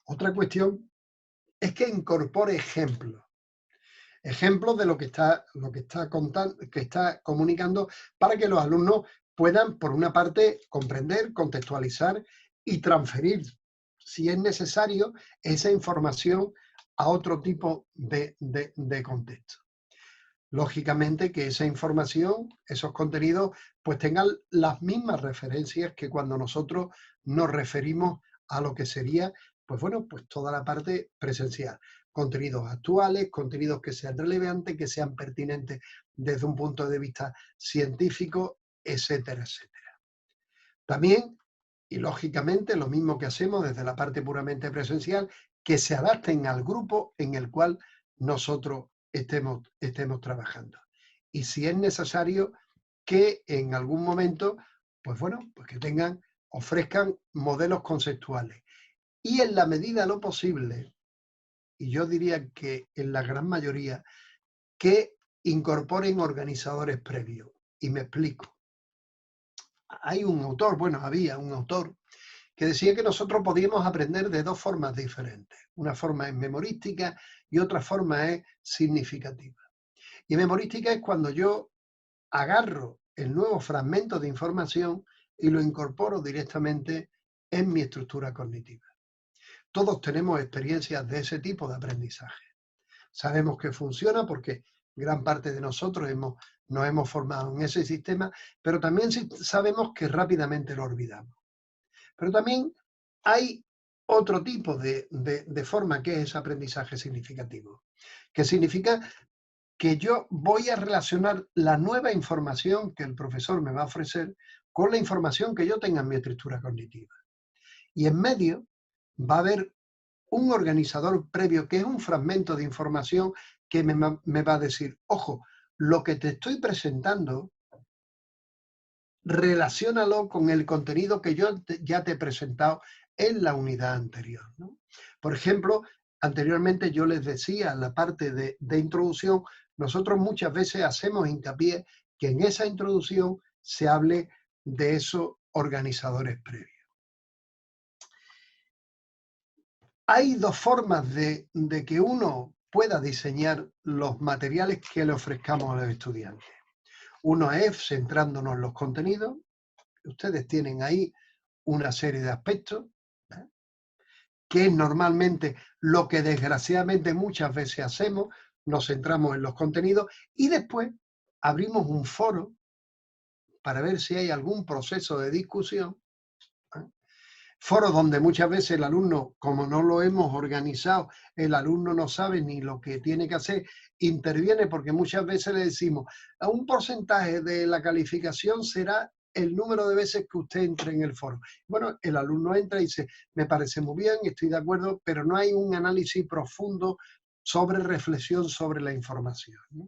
Otra cuestión es que incorpore ejemplos. Ejemplos de lo que está contando, que está comunicando, para que los alumnos puedan, por una parte, comprender, contextualizar y transferir, si es necesario, esa información a otro tipo de contexto. Lógicamente que esa información, esos contenidos, pues tengan las mismas referencias que cuando nosotros nos referimos a lo que sería, pues bueno, pues toda la parte presencial. Contenidos actuales, contenidos que sean relevantes, que sean pertinentes desde un punto de vista científico, etcétera, etcétera. También, y lógicamente, lo mismo que hacemos desde la parte puramente presencial, que se adapten al grupo en el cual nosotros estemos trabajando. Y si es necesario, que en algún momento, pues bueno, pues que ofrezcan modelos conceptuales. Y en la medida de lo posible, y yo diría que en la gran mayoría, que incorporen organizadores previos. Y me explico. Hay un autor, bueno, había un autor que decía que nosotros podíamos aprender de dos formas diferentes. Una forma es memorística y otra forma es significativa. Y memorística es cuando yo agarro el nuevo fragmento de información y lo incorporo directamente en mi estructura cognitiva. Todos tenemos experiencias de ese tipo de aprendizaje. Sabemos que funciona porque gran parte de nosotros nos hemos formado en ese sistema, pero también sabemos que rápidamente lo olvidamos. Pero también hay otro tipo de forma, que es ese aprendizaje significativo, que significa que yo voy a relacionar la nueva información que el profesor me va a ofrecer con la información que yo tenga en mi estructura cognitiva. Y en medio va a haber un organizador previo, que es un fragmento de información que me va a decir, ojo, lo que te estoy presentando, relaciónalo con el contenido que yo ya te he presentado en la unidad anterior, ¿no? Por ejemplo, anteriormente yo les decía, en la parte de introducción, nosotros muchas veces hacemos hincapié que en esa introducción se hable de esos organizadores previos. Hay dos formas de que uno pueda diseñar los materiales que le ofrezcamos a los estudiantes. Uno es centrándonos en los contenidos. Ustedes tienen ahí una serie de aspectos, ¿eh?, que es normalmente lo que desgraciadamente muchas veces hacemos, nos centramos en los contenidos y después abrimos un foro para ver si hay algún proceso de discusión, ¿eh? Foros donde muchas veces el alumno, como no lo hemos organizado, el alumno no sabe ni lo que tiene que hacer, interviene, porque muchas veces le decimos, a un porcentaje de la calificación será el número de veces que usted entre en el foro. Bueno, el alumno entra y dice, me parece muy bien, estoy de acuerdo, pero no hay un análisis profundo sobre reflexión sobre la información, ¿no?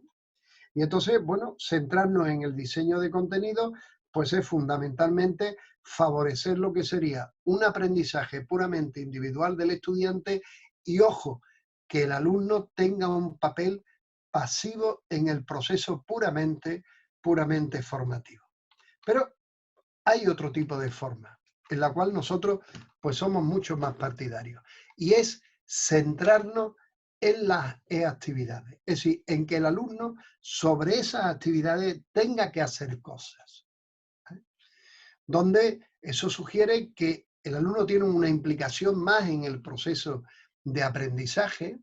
Y entonces, bueno, centrarnos en el diseño de contenido, pues es fundamentalmente favorecer lo que sería un aprendizaje puramente individual del estudiante y, ojo, que el alumno tenga un papel pasivo en el proceso puramente formativo. Pero hay otro tipo de forma en la cual nosotros pues somos mucho más partidarios, y es centrarnos en las actividades, es decir, en que el alumno sobre esas actividades tenga que hacer cosas, ¿eh?, donde eso sugiere que el alumno tiene una implicación más en el proceso de aprendizaje,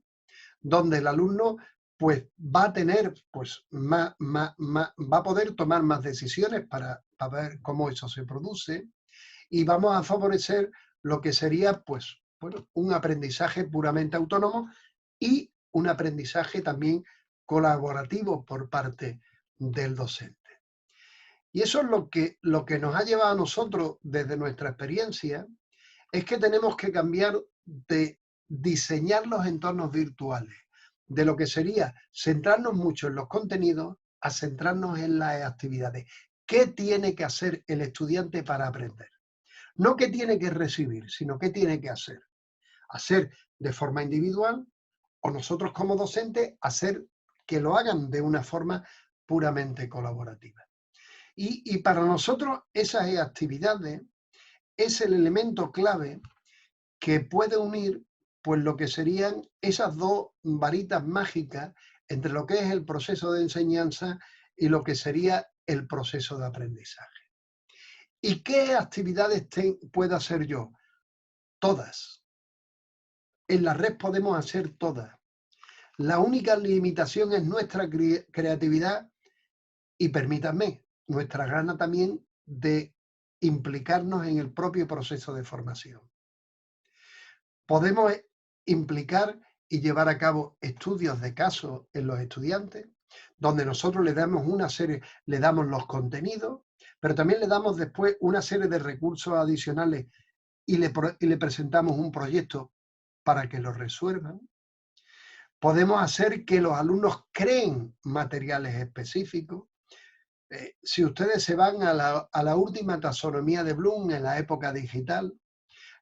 donde el alumno pues va a tener, pues va a poder tomar más decisiones para ver cómo eso se produce, y vamos a favorecer lo que sería, pues, bueno, un aprendizaje puramente autónomo y un aprendizaje también colaborativo por parte del docente. Y eso es lo que nos ha llevado a nosotros, desde nuestra experiencia, es que tenemos que cambiar de diseñar los entornos virtuales, de lo que sería centrarnos mucho en los contenidos a centrarnos en las actividades. ¿Qué tiene que hacer el estudiante para aprender? No qué tiene que recibir, sino qué tiene que hacer. Hacer de forma individual o nosotros como docentes hacer que lo hagan de una forma puramente colaborativa. Y para nosotros esas actividades es el elemento clave que puede unir pues lo que serían esas dos varitas mágicas entre lo que es el proceso de enseñanza y lo que sería el proceso de aprendizaje. ¿Y qué actividades puedo hacer yo? Todas. En la red podemos hacer todas. La única limitación es nuestra creatividad y, permítanme, nuestra gana también de implicarnos en el propio proceso de formación. Podemos implicar y llevar a cabo estudios de caso en los estudiantes, donde nosotros le damos una serie, le damos los contenidos, pero también le damos después una serie de recursos adicionales y le presentamos un proyecto para que lo resuelvan. Podemos hacer que los alumnos creen materiales específicos. Si ustedes se van a la última taxonomía de Bloom en la época digital,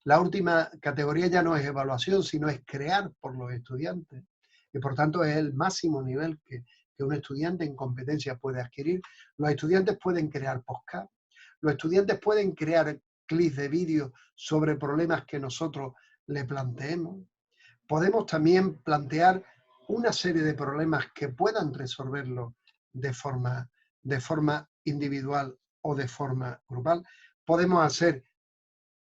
la última categoría ya no es evaluación, sino es crear por los estudiantes. Y por tanto es el máximo nivel que un estudiante en competencia puede adquirir. Los estudiantes pueden crear podcast, los estudiantes pueden crear clips de vídeo sobre problemas que nosotros le planteemos. Podemos también plantear una serie de problemas que puedan resolverlo de forma individual o de forma grupal. Podemos hacer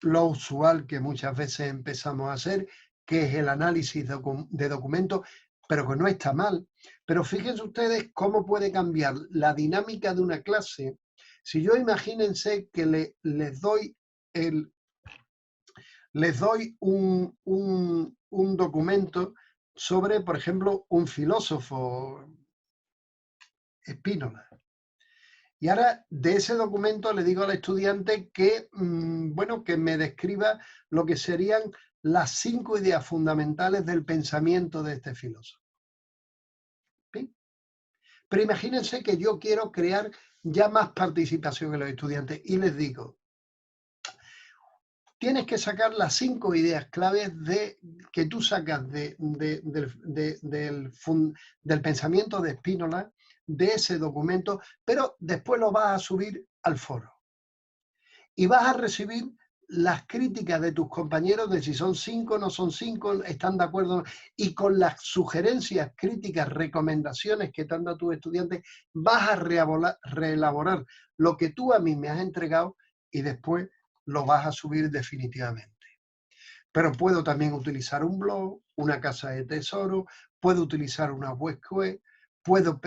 lo usual que muchas veces empezamos a hacer, que es el análisis de documentos, pero que no está mal. Pero fíjense ustedes cómo puede cambiar la dinámica de una clase. Si yo imagínense que les doy un documento sobre, por ejemplo, un filósofo, Spínola. Y ahora de ese documento le digo al estudiante que, bueno, que me describa lo que serían las 5 ideas fundamentales del pensamiento de este filósofo. ¿Sí? Pero imagínense que yo quiero crear ya más participación en los estudiantes y les digo, tienes que sacar las 5 ideas claves que tú sacas del pensamiento de Spínola, de ese documento, pero después lo vas a subir al foro. Y vas a recibir las críticas de tus compañeros de si son 5, no son 5, están de acuerdo. Y con las sugerencias, críticas, recomendaciones que te han dado tus estudiantes, vas a reelaborar lo que tú a mí me has entregado y después lo vas a subir definitivamente. Pero puedo también utilizar un blog, una casa de tesoro, puedo utilizar una web, puedo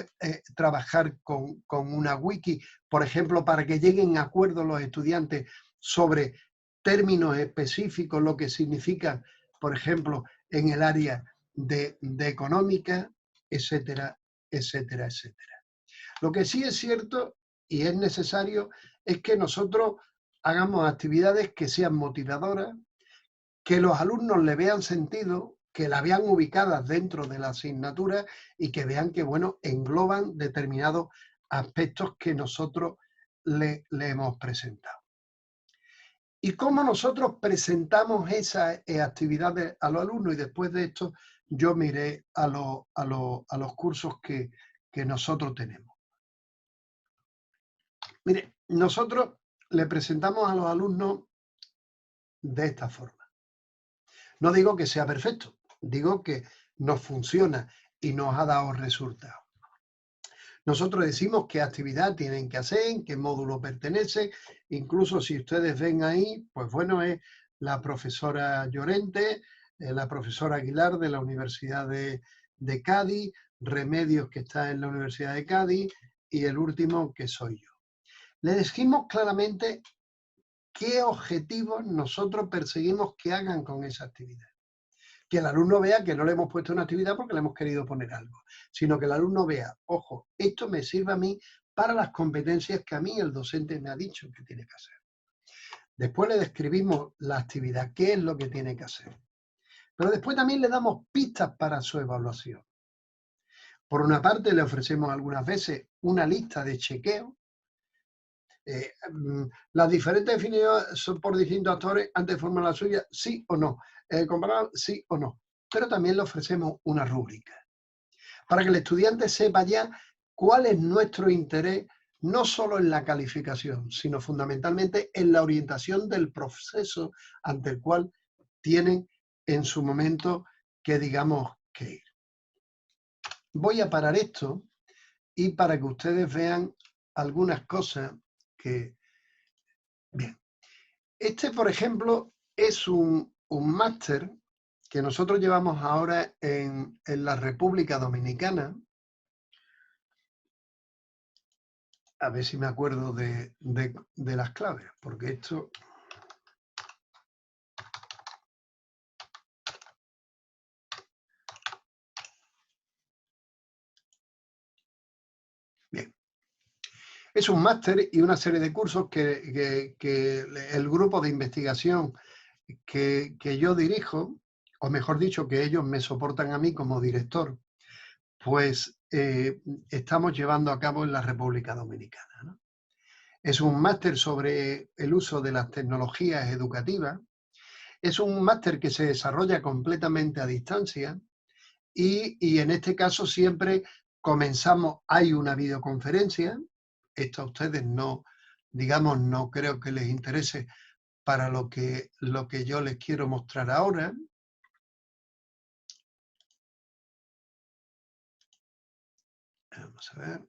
trabajar con una wiki, por ejemplo, para que lleguen a acuerdo los estudiantes sobre términos específicos, lo que significan, por ejemplo, en el área de económica, etcétera, etcétera, etcétera. Lo que sí es cierto y es necesario es que nosotros hagamos actividades que sean motivadoras, que los alumnos le vean sentido, que la vean ubicadas dentro de la asignatura y que vean que, bueno, engloban determinados aspectos que nosotros le hemos presentado. ¿Y cómo nosotros presentamos esas actividades a los alumnos? Y después de esto yo miré a los cursos que nosotros tenemos. Mire, nosotros le presentamos a los alumnos de esta forma. No digo que sea perfecto, digo que nos funciona y nos ha dado resultados. Nosotros decimos qué actividad tienen que hacer, en qué módulo pertenece, incluso si ustedes ven ahí, pues bueno, es la profesora Llorente, la profesora Aguilar de la Universidad de Cádiz, Remedios que está en la Universidad de Cádiz y el último que soy yo. Le decimos claramente qué objetivos nosotros perseguimos que hagan con esa actividad. Que el alumno vea que no le hemos puesto una actividad porque le hemos querido poner algo, sino que el alumno vea, ojo, esto me sirve a mí para las competencias que a mí el docente me ha dicho que tiene que hacer. Después le describimos la actividad, qué es lo que tiene que hacer. Pero después también le damos pistas para su evaluación. Por una parte, le ofrecemos algunas veces una lista de chequeo. Las diferentes definidas son por distintos actores antes de formar la suya, sí o no. Comparado, sí o no. Pero también le ofrecemos una rúbrica para que el estudiante sepa ya cuál es nuestro interés, no solo en la calificación, sino fundamentalmente en la orientación del proceso ante el cual tienen en su momento que, digamos, que ir. Voy a parar esto y para que ustedes vean algunas cosas que... Bien. Este, por ejemplo, es un máster que nosotros llevamos ahora en la República Dominicana. A ver si me acuerdo de las claves, porque esto... Bien. Es un máster y una serie de cursos que el grupo de investigación que yo dirijo, o mejor dicho, que ellos me soportan a mí como director, pues estamos llevando a cabo en la República Dominicana, ¿no? Es un máster sobre el uso de las tecnologías educativas. Es un máster que se desarrolla completamente a distancia y en este caso siempre comenzamos, hay una videoconferencia. Esto a ustedes no, digamos, no creo que les interese para lo que yo les quiero mostrar ahora. Vamos a ver.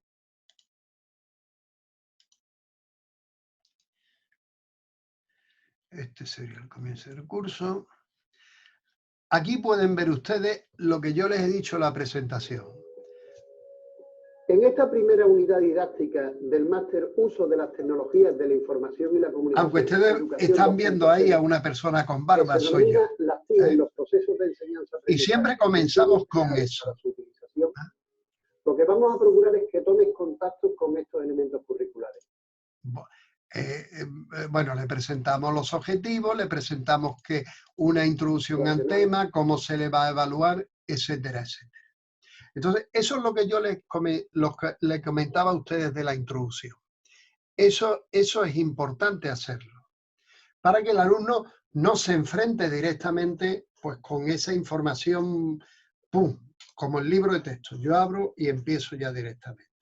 Este sería el comienzo del curso. Aquí pueden ver ustedes lo que yo les he dicho en la presentación. En esta primera unidad didáctica del máster Uso de las Tecnologías de la Información y la Comunicación. Aunque ustedes están viendo ahí a una persona con barba, soy yo. Los procesos de enseñanza. Y siempre comenzamos con eso. Lo que vamos a procurar es que tomes contacto con estos elementos curriculares. Bueno, le presentamos los objetivos, le presentamos una introducción al tema, cómo se le va a evaluar, etcétera, etcétera. Entonces, eso es lo que yo les comentaba a ustedes de la introducción. Eso es importante hacerlo, para que el alumno no se enfrente directamente pues, con esa información, ¡pum!, como el libro de texto. Yo abro y empiezo ya directamente.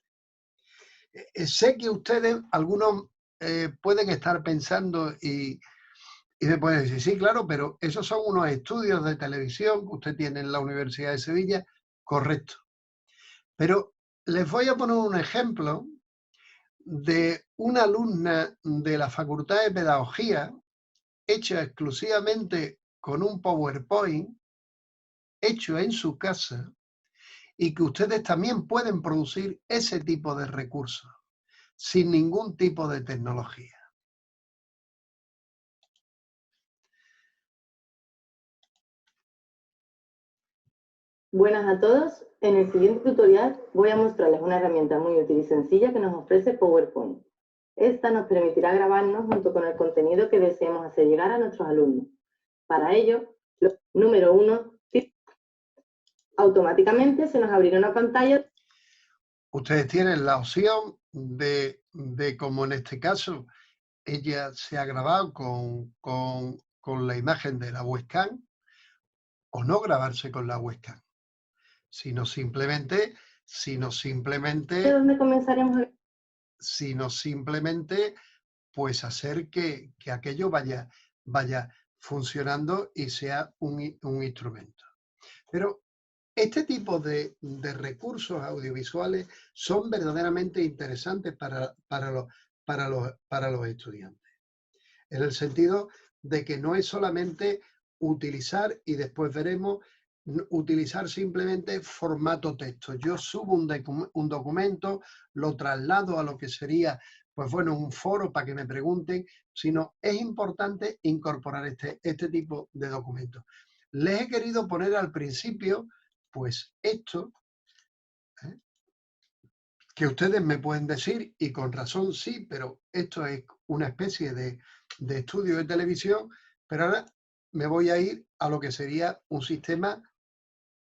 Sé que ustedes, algunos pueden estar pensando y me pueden decir, sí, claro, pero esos son unos estudios de televisión que usted tiene en la Universidad de Sevilla, correcto. Pero les voy a poner un ejemplo de una alumna de la Facultad de Pedagogía, hecha exclusivamente con un PowerPoint, hecho en su casa, y que ustedes también pueden producir ese tipo de recursos, sin ningún tipo de tecnología. Buenas a todos. En el siguiente tutorial voy a mostrarles una herramienta muy útil y sencilla que nos ofrece PowerPoint. Esta nos permitirá grabarnos junto con el contenido que deseemos hacer llegar a nuestros alumnos. Para ello, número 1, automáticamente se nos abrirá una pantalla. Ustedes tienen la opción de como en este caso, ella se ha grabado con la imagen de la webcam, o no grabarse con la webcam, sino simplemente ¿Dónde comenzaremos? Sino simplemente pues hacer que aquello vaya funcionando y sea un instrumento. Pero este tipo de recursos audiovisuales son verdaderamente interesantes para los estudiantes, en el sentido de que no es solamente utilizar, y después veremos, utilizar simplemente formato texto. Yo subo un documento, lo traslado a lo que sería, pues bueno, un foro para que me pregunten, sino es importante incorporar este tipo de documentos. Les he querido poner al principio, pues esto, que ustedes me pueden decir, y con razón sí, pero esto es una especie de estudio de televisión, pero ahora me voy a ir a lo que sería un sistema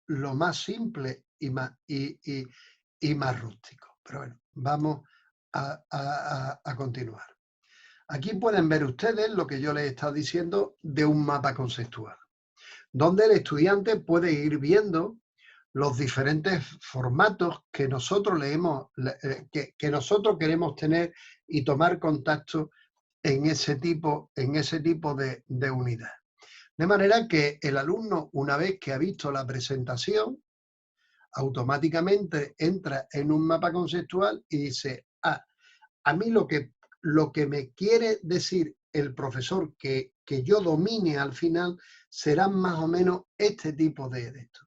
lo más simple y más rústico. Pero bueno, vamos a continuar. Aquí pueden ver ustedes lo que yo les he estado diciendo de un mapa conceptual, donde el estudiante puede ir viendo los diferentes formatos que nosotros que nosotros queremos tener y tomar contacto en ese tipo de unidad. De manera que el alumno, una vez que ha visto la presentación, automáticamente entra en un mapa conceptual y dice, a mí lo que me quiere decir el profesor que yo domine al final serán más o menos este tipo de esto.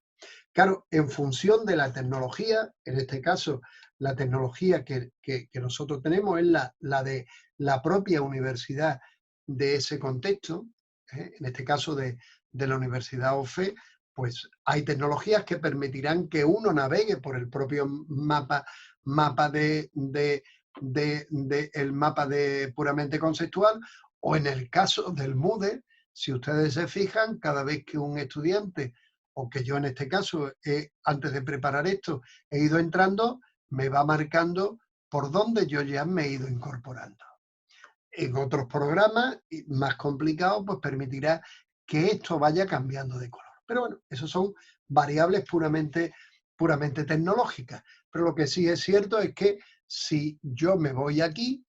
Claro, en función de la tecnología, en este caso la tecnología que nosotros tenemos es la de la propia universidad de ese contexto, en este caso de la Universidad OFE, pues hay tecnologías que permitirán que uno navegue por el propio mapa el mapa de puramente conceptual, o en el caso del Moodle, si ustedes se fijan, cada vez que un estudiante, o que yo en este caso, antes de preparar esto, he ido entrando, me va marcando por dónde yo ya me he ido incorporando. En otros programas más complicados, pues permitirá que esto vaya cambiando de color. Pero bueno, esos son variables puramente tecnológicas. Pero lo que sí es cierto es que si yo me voy aquí,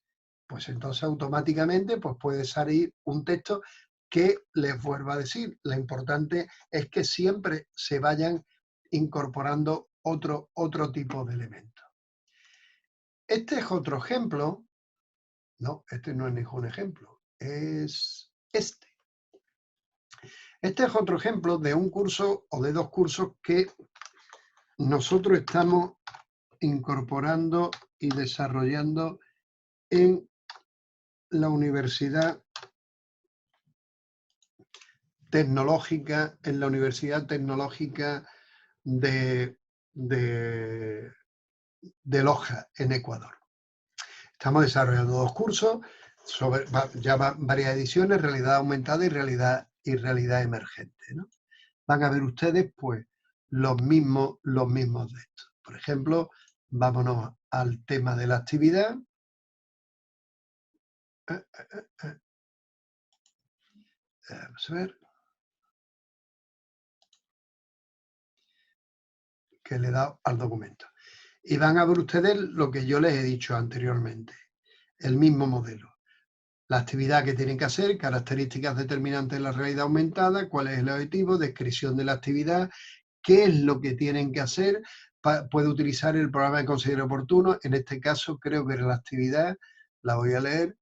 pues entonces automáticamente pues puede salir un texto que les vuelvo a decir. Lo importante es que siempre se vayan incorporando otro tipo de elementos. Este es otro ejemplo. No, este no es ningún ejemplo, es este. Este es otro ejemplo de un curso o de dos cursos que nosotros estamos incorporando y desarrollando en la Universidad Tecnológica, de Loja, en Ecuador. Estamos desarrollando dos cursos sobre ya varias ediciones, realidad aumentada y realidad emergente, ¿no? Van a ver ustedes pues los mismos de estos. Por ejemplo, vámonos al tema de la actividad. Vamos a ver. Que le he dado al documento. Y van a ver ustedes lo que yo les he dicho anteriormente. El mismo modelo. La actividad que tienen que hacer, características determinantes de la realidad aumentada, cuál es el objetivo, descripción de la actividad, qué es lo que tienen que hacer, puede utilizar el programa que considere oportuno. En este caso creo que la actividad, la voy a leer,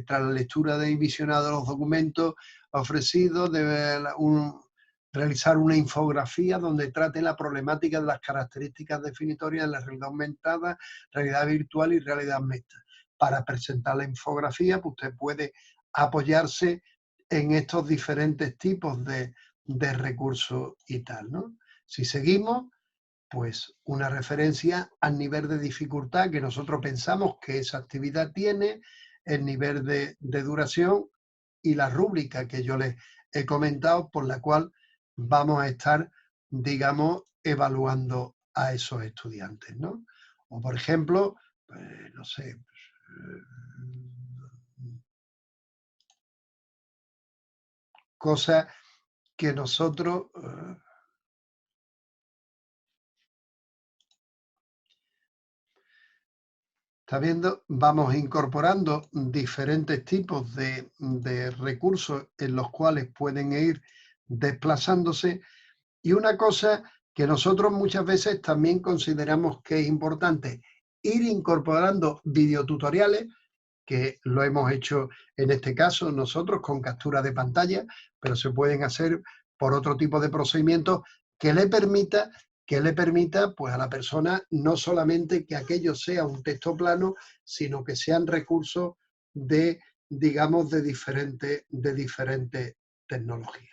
tras la lectura y visionado de los documentos ofrecidos, debe realizar una infografía donde trate la problemática de las características definitorias de la realidad aumentada, realidad virtual y realidad mixta. Para presentar la infografía, pues usted puede apoyarse en estos diferentes tipos de recursos y tal, ¿no? Si seguimos, pues una referencia al nivel de dificultad que nosotros pensamos que esa actividad tiene, el nivel de duración y la rúbrica que yo les he comentado, por la cual vamos a estar, digamos, evaluando a esos estudiantes, ¿no? O por ejemplo, no sé, cosas que nosotros está viendo, vamos incorporando diferentes tipos de recursos en los cuales pueden ir desplazándose, y una cosa que nosotros muchas veces también consideramos que es importante, ir incorporando videotutoriales, que lo hemos hecho en este caso nosotros con captura de pantalla, pero se pueden hacer por otro tipo de procedimientos que le permita pues a la persona no solamente que aquello sea un texto plano, sino que sean recursos de, digamos, de diferentes tecnologías.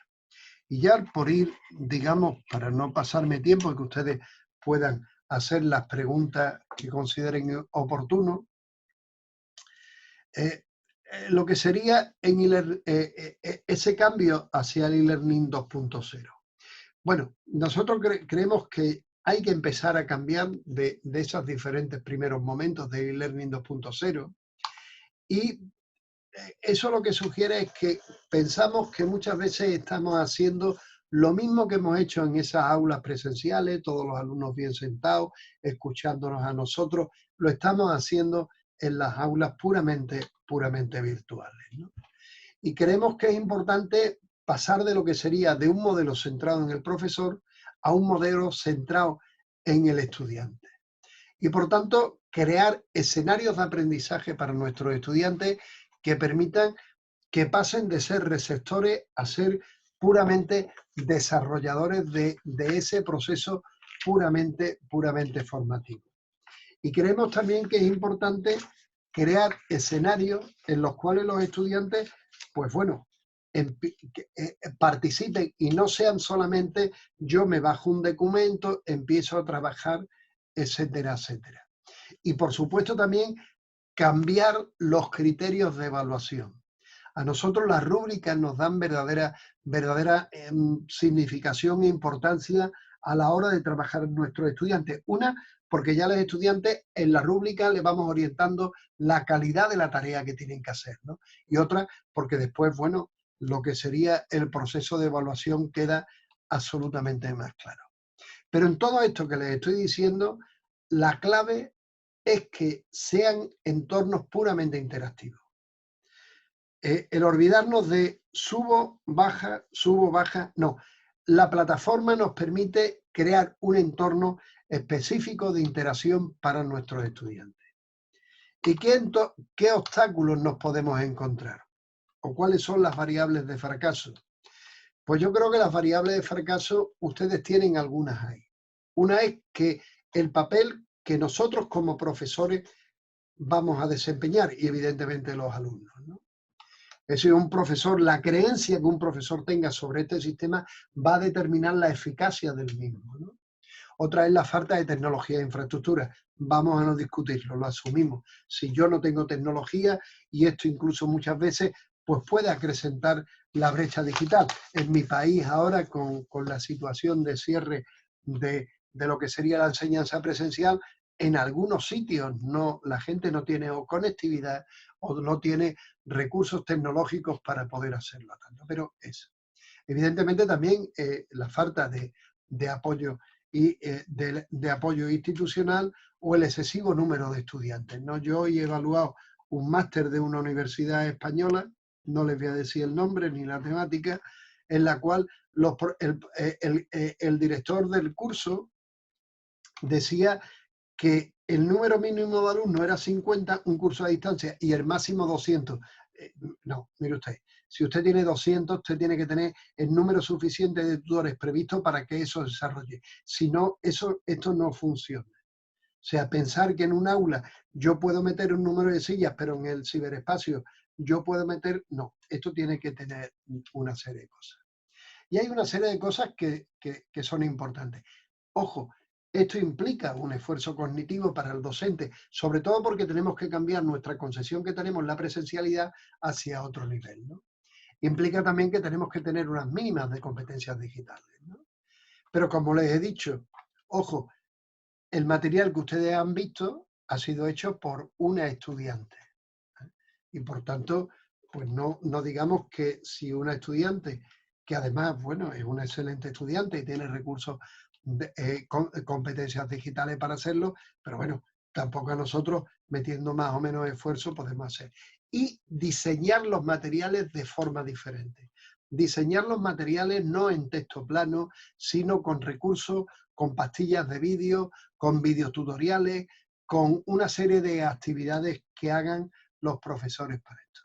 Y ya por ir, digamos, para no pasarme tiempo y que ustedes puedan hacer las preguntas que consideren oportuno, lo que sería en ese cambio hacia el e-learning 2.0. Bueno, nosotros creemos que hay que empezar a cambiar de esos diferentes primeros momentos de e-learning 2.0 y eso lo que sugiere es que pensamos que muchas veces estamos haciendo lo mismo que hemos hecho en esas aulas presenciales, todos los alumnos bien sentados, escuchándonos a nosotros, lo estamos haciendo en las aulas puramente virtuales, ¿no? Y creemos que es importante pasar de lo que sería de un modelo centrado en el profesor a un modelo centrado en el estudiante. Y por tanto, crear escenarios de aprendizaje para nuestros estudiantes que permitan que pasen de ser receptores a ser puramente desarrolladores de ese proceso puramente formativo. Y creemos también que es importante crear escenarios en los cuales los estudiantes, pues bueno, participen y no sean solamente yo me bajo un documento, empiezo a trabajar, etcétera, etcétera. Y por supuesto también cambiar los criterios de evaluación. A nosotros las rúbricas nos dan verdadera significación e importancia a la hora de trabajar en nuestros estudiantes. Una, porque ya los estudiantes en la rúbrica les vamos orientando la calidad de la tarea que tienen que hacer, ¿no? Y otra, porque después, bueno, lo que sería el proceso de evaluación queda absolutamente más claro. Pero en todo esto que les estoy diciendo, la clave es que sean entornos puramente interactivos. El olvidarnos de subo, baja, no. La plataforma nos permite crear un entorno específico de interacción para nuestros estudiantes. ¿Y qué obstáculos nos podemos encontrar? ¿O cuáles son las variables de fracaso? Pues yo creo que las variables de fracaso ustedes tienen algunas ahí. Una es que el papel que nosotros como profesores vamos a desempeñar y evidentemente los alumnos, ¿no? Es decir, un profesor, la creencia que un profesor tenga sobre este sistema va a determinar la eficacia del mismo, ¿no? Otra es la falta de tecnología e infraestructura. Vamos a no discutirlo, lo asumimos. Si yo no tengo tecnología, y esto incluso muchas veces pues puede acrecentar la brecha digital. En mi país ahora, con la situación de cierre de lo que sería la enseñanza presencial, en algunos sitios la gente no tiene o conectividad o no tiene recursos tecnológicos para poder hacerlo tanto. Pero eso. Evidentemente también la falta de apoyo y de apoyo institucional o el excesivo número de estudiantes, ¿no? Yo hoy he evaluado un máster de una universidad española, no les voy a decir el nombre ni la temática, en la cual el director del curso decía que el número mínimo de alumnos era 50, un curso a distancia, y el máximo 200. No, mire usted, si usted tiene 200, usted tiene que tener el número suficiente de tutores previsto para que eso se desarrolle. Si no, esto no funciona. O sea, pensar que en un aula yo puedo meter un número de sillas, pero en el ciberespacio yo puedo meter... No, esto tiene que tener una serie de cosas. Y hay una serie de cosas que son importantes. Ojo, esto implica un esfuerzo cognitivo para el docente, sobre todo porque tenemos que cambiar nuestra concepción que tenemos en la presencialidad hacia otro nivel, ¿no? Implica también que tenemos que tener unas mínimas de competencias digitales, ¿no? Pero como les he dicho, ojo, el material que ustedes han visto ha sido hecho por una estudiante, ¿eh? Y por tanto, pues no digamos que si una estudiante, que además, bueno, es una excelente estudiante y tiene recursos, competencias digitales para hacerlo, pero bueno, tampoco a nosotros, metiendo más o menos esfuerzo, podemos hacer. Y diseñar los materiales de forma diferente. Diseñar los materiales no en texto plano, sino con recursos, con pastillas de vídeo, con videotutoriales, con una serie de actividades que hagan los profesores para esto.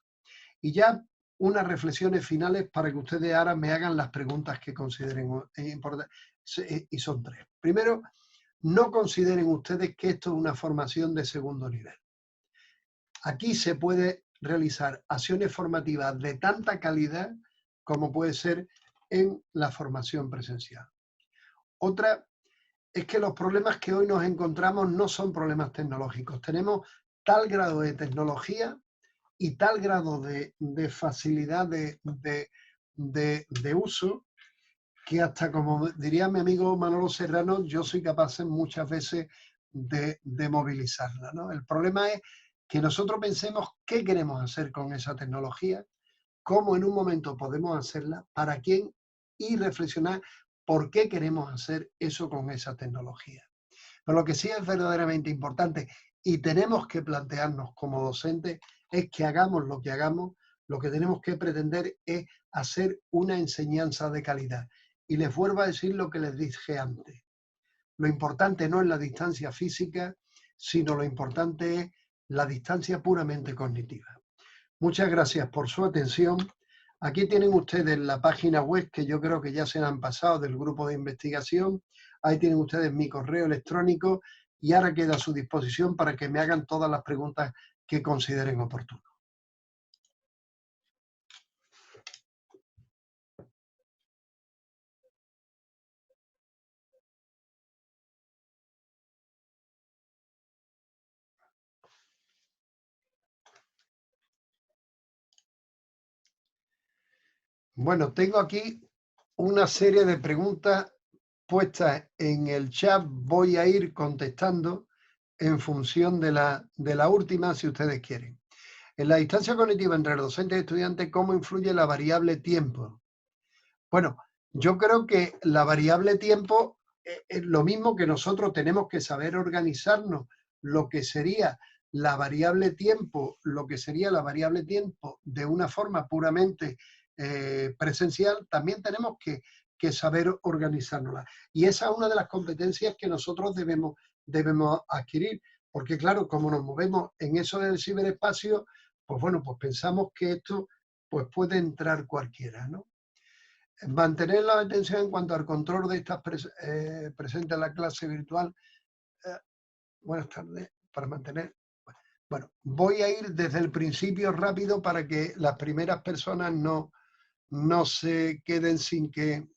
Y ya unas reflexiones finales para que ustedes ahora me hagan las preguntas que consideren importantes. Y son tres. Primero, no consideren ustedes que esto es una formación de segundo nivel. Aquí se puede realizar acciones formativas de tanta calidad como puede ser en la formación presencial. Otra es que los problemas que hoy nos encontramos no son problemas tecnológicos. Tenemos tal grado de tecnología y tal grado de facilidad de uso que hasta, como diría mi amigo Manolo Serrano, yo soy capaz muchas veces de movilizarla, ¿no? El problema es que nosotros pensemos qué queremos hacer con esa tecnología, cómo en un momento podemos hacerla, para quién, y reflexionar por qué queremos hacer eso con esa tecnología. Pero lo que sí es verdaderamente importante y tenemos que plantearnos como docentes es que hagamos lo que hagamos, lo que tenemos que pretender es hacer una enseñanza de calidad. Y les vuelvo a decir lo que les dije antes. Lo importante no es la distancia física, sino lo importante es la distancia puramente cognitiva. Muchas gracias por su atención. Aquí tienen ustedes la página web que yo creo que ya se han pasado del grupo de investigación. Ahí tienen ustedes mi correo electrónico y ahora queda a su disposición para que me hagan todas las preguntas que consideren oportunas. Bueno, tengo aquí una serie de preguntas puestas en el chat. Voy a ir contestando en función de la última, si ustedes quieren. En la distancia cognitiva entre los docentes y estudiantes, ¿cómo influye la variable tiempo? Bueno, yo creo que la variable tiempo es lo mismo que nosotros tenemos que saber organizarnos, lo que sería la variable tiempo, de una forma puramente presencial, también tenemos que saber organizárnosla. Y esa es una de las competencias que nosotros debemos adquirir, porque claro, como nos movemos en eso del ciberespacio, pues bueno, pues pensamos que esto pues puede entrar cualquiera, ¿no? Mantener la atención en cuanto al control de estas presentes en la clase virtual. Buenas tardes. Para mantener. Bueno, voy a ir desde el principio rápido para que las primeras personas no se queden sin que.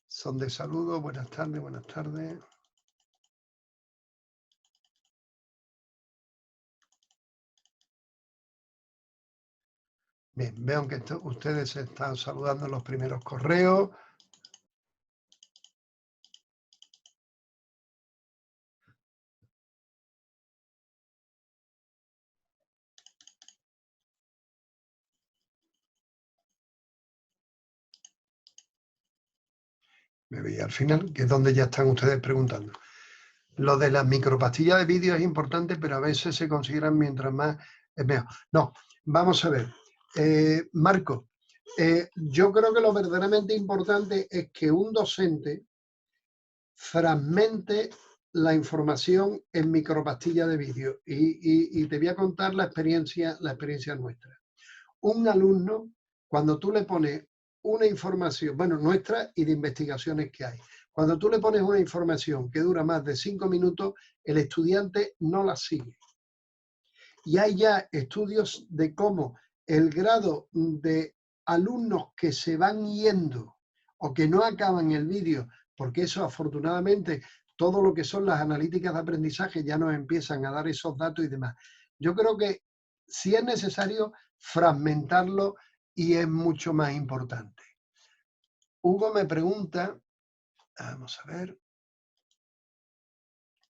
Son de saludo. Buenas tardes, buenas tardes. Bien, veo que ustedes se están saludando en los primeros correos. Me veía al final, que es donde ya están ustedes preguntando. Lo de las micropastillas de vídeo es importante, pero a veces se consideran mientras más es mejor. No, vamos a ver. Marco, yo creo que lo verdaderamente importante es que un docente fragmente la información en micropastillas de vídeo. Y te voy a contar la experiencia nuestra. Un alumno, cuando tú le pones una información, bueno, nuestra y de investigaciones que hay, cuando tú le pones una información que dura más de 5 minutos, el estudiante no la sigue. Y hay ya estudios de cómo el grado de alumnos que se van yendo o que no acaban el vídeo, porque eso afortunadamente todo lo que son las analíticas de aprendizaje ya nos empiezan a dar esos datos y demás. Yo creo que sí es necesario fragmentarlo y es mucho más importante. Hugo me pregunta, vamos a ver,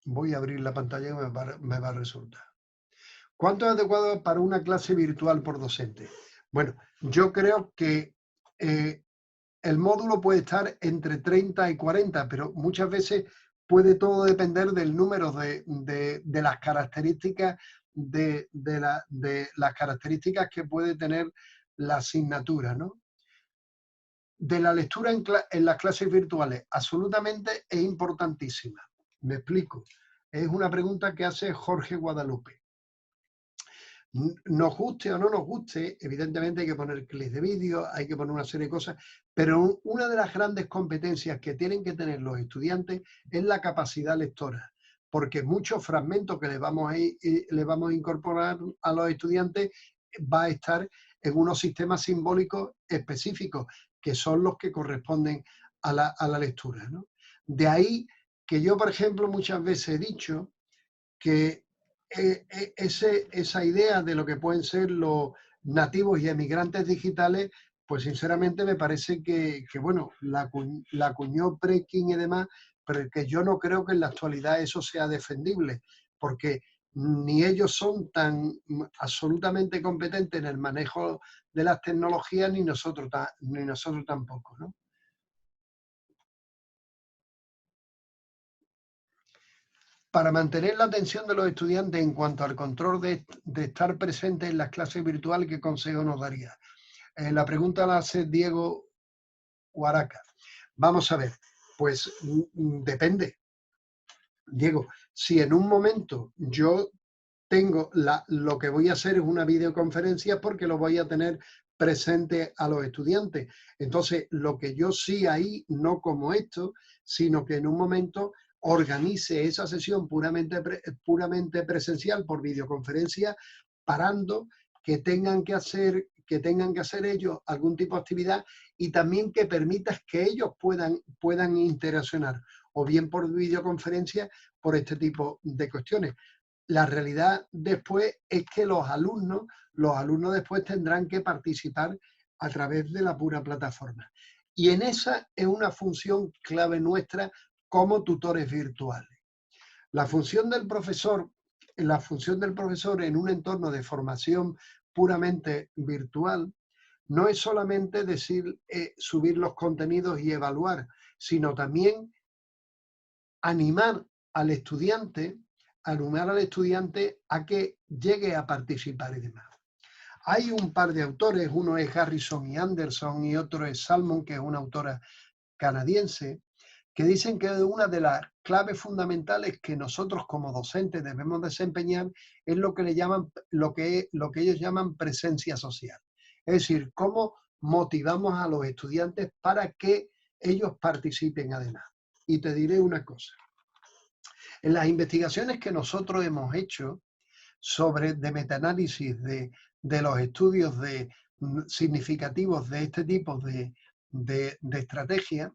voy a abrir la pantalla y me va a resultar. ¿Cuánto es adecuado para una clase virtual por docente? Bueno, yo creo que el módulo puede estar entre 30 y 40, pero muchas veces puede todo depender del número de las características de las características que puede tener la asignatura, ¿no? De la lectura en las clases virtuales, absolutamente es importantísima. Me explico. Es una pregunta que hace Jorge Guadalupe. Nos guste o no nos guste, evidentemente hay que poner clics de vídeo, hay que poner una serie de cosas, pero una de las grandes competencias que tienen que tener los estudiantes es la capacidad lectora, porque muchos fragmentos que le vamos a incorporar a los estudiantes va a estar en unos sistemas simbólicos específicos, que son los que corresponden a la lectura, ¿no? De ahí que yo, por ejemplo, muchas veces he dicho que esa idea de lo que pueden ser nativos y emigrantes digitales, pues sinceramente me parece que bueno, la acuñó Prekin y demás, pero que yo no creo que en la actualidad eso sea defendible, porque ni ellos son tan absolutamente competentes en el manejo de las tecnologías, ni nosotros tampoco, ¿no? Para mantener la atención de los estudiantes en cuanto al control de estar presentes en las clases virtuales, ¿qué consejo nos daría? La pregunta la hace Diego Huaraca. Vamos a ver, pues depende. Diego, si en un momento yo tengo lo que voy a hacer es una videoconferencia porque lo voy a tener presente a los estudiantes. Entonces, lo que yo sí ahí, no como esto, sino que en un momento organice esa sesión puramente presencial por videoconferencia, parando que tengan que hacer ellos algún tipo de actividad y también que permitas que ellos puedan interaccionar, o bien por videoconferencia, por este tipo de cuestiones. La realidad después es que los alumnos después tendrán que participar a través de la pura plataforma. Y en esa es una función clave nuestra como tutores virtuales. La función del profesor en un entorno de formación puramente virtual no es solamente subir los contenidos y evaluar, sino también animar al estudiante a que llegue a participar y demás. Hay un par de autores, uno es Harrison y Anderson y otro es Salmon, que es una autora canadiense, que dicen que una de las claves fundamentales que nosotros como docentes debemos desempeñar es lo que ellos llaman presencia social. Es decir, cómo motivamos a los estudiantes para que ellos participen además. Y te diré una cosa. En las investigaciones que nosotros hemos hecho de metaanálisis de los estudios significativos de este tipo de estrategias,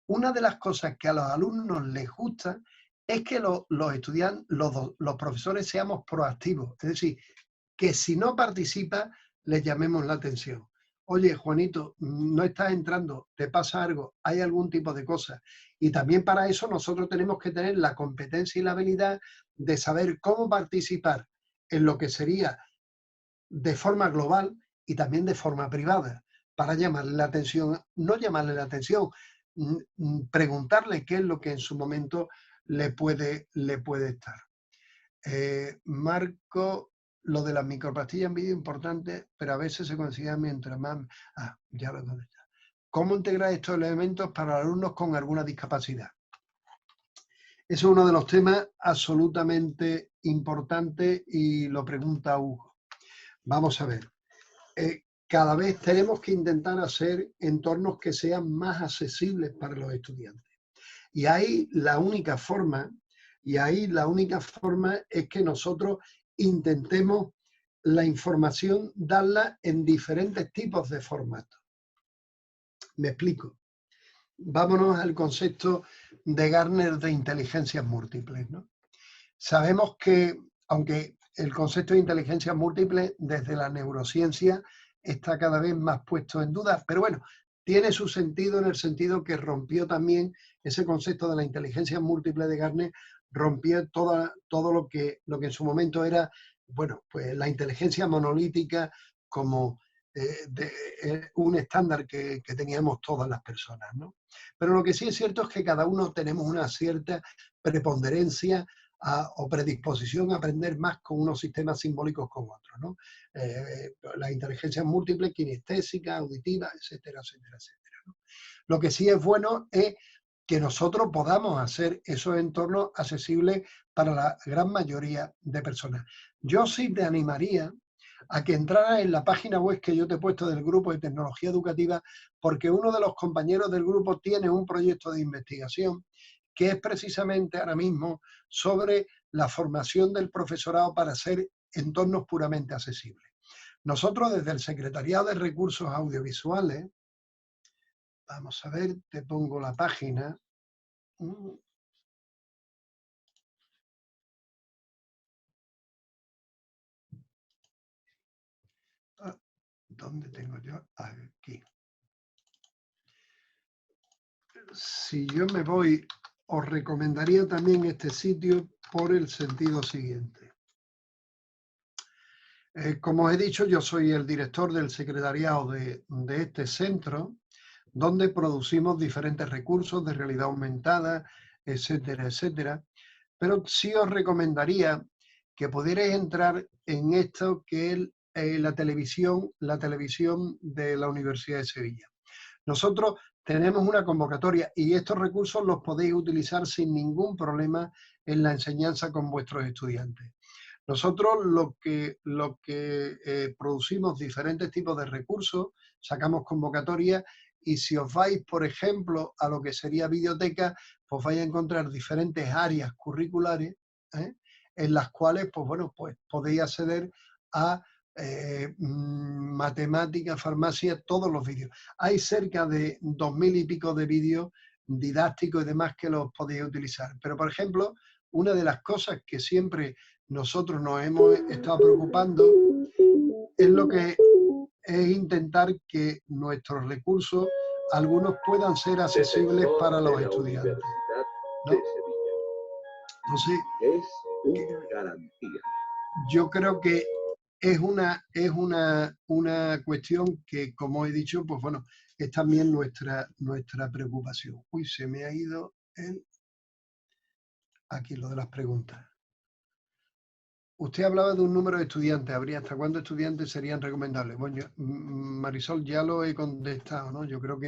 una de las cosas que a los alumnos les gusta es que los estudiantes, los profesores seamos proactivos. Es decir, que si no participa, les llamemos la atención. Oye, Juanito, no estás entrando, te pasa algo, hay algún tipo de cosa. Y también para eso nosotros tenemos que tener la competencia y la habilidad de saber cómo participar en lo que sería de forma global y también de forma privada, para llamarle la atención, no llamarle la atención, preguntarle qué es lo que en su momento le puede estar. Marco, lo de las micropastillas en vídeo importante, pero a veces se consigue mientras más... ya lo dónde está. ¿Cómo integrar estos elementos para alumnos con alguna discapacidad? Eso es uno de los temas absolutamente importantes y lo pregunta Hugo. Vamos a ver. Cada vez tenemos que intentar hacer entornos que sean más accesibles para los estudiantes. Y ahí la única forma es que nosotros intentemos la información darla en diferentes tipos de formatos. Me explico. Vámonos al concepto de Gartner de inteligencias múltiples, ¿no? Sabemos que, aunque el concepto de inteligencias múltiples desde la neurociencia está cada vez más puesto en duda, pero bueno, tiene su sentido en el sentido que rompió también ese concepto de la inteligencia múltiple de Gartner, rompió todo lo que en su momento era, bueno, pues la inteligencia monolítica como un estándar que teníamos todas las personas, ¿no? Pero lo que sí es cierto es que cada uno tenemos una cierta preponderancia o predisposición a aprender más con unos sistemas simbólicos con otros, ¿no? La inteligencia múltiple, kinestésica, auditiva, etcétera, etcétera, etcétera, ¿no? Lo que sí es bueno es que nosotros podamos hacer esos entornos accesibles para la gran mayoría de personas. Yo sí te animaría a que entraras en la página web que yo te he puesto del grupo de tecnología educativa, porque uno de los compañeros del grupo tiene un proyecto de investigación que es precisamente ahora mismo sobre la formación del profesorado para hacer entornos puramente accesibles. Nosotros desde el Secretariado de Recursos Audiovisuales, vamos a ver, te pongo la página. ¿Dónde tengo yo? Aquí. Si yo me voy, os recomendaría también este sitio por el sentido siguiente. Como os he dicho, yo soy el director del secretariado de este centro, donde producimos diferentes recursos de realidad aumentada, etcétera, etcétera. Pero sí os recomendaría que pudierais entrar en esto que es la televisión de la Universidad de Sevilla. Nosotros tenemos una convocatoria y estos recursos los podéis utilizar sin ningún problema en la enseñanza con vuestros estudiantes. Nosotros lo que producimos diferentes tipos de recursos, sacamos convocatorias y si os vais, por ejemplo, a lo que sería biblioteca, pues vais a encontrar diferentes áreas curriculares en las cuales, pues bueno, pues podéis acceder a matemática, farmacia, todos los vídeos. Hay cerca de 2000 y pico de vídeos didácticos y demás que los podéis utilizar. Pero, por ejemplo, una de las cosas que siempre nosotros nos hemos estado preocupando es lo que es intentar que nuestros recursos, algunos puedan ser accesibles para los estudiantes, ¿no? Entonces, es una garantía. Yo creo que es una cuestión que, como he dicho, pues bueno, es también nuestra preocupación. Uy, se me ha ido aquí lo de las preguntas. Usted hablaba de un número de estudiantes. ¿Habría hasta cuántos estudiantes serían recomendables? Bueno, Marisol, ya lo he contestado, ¿no? Yo creo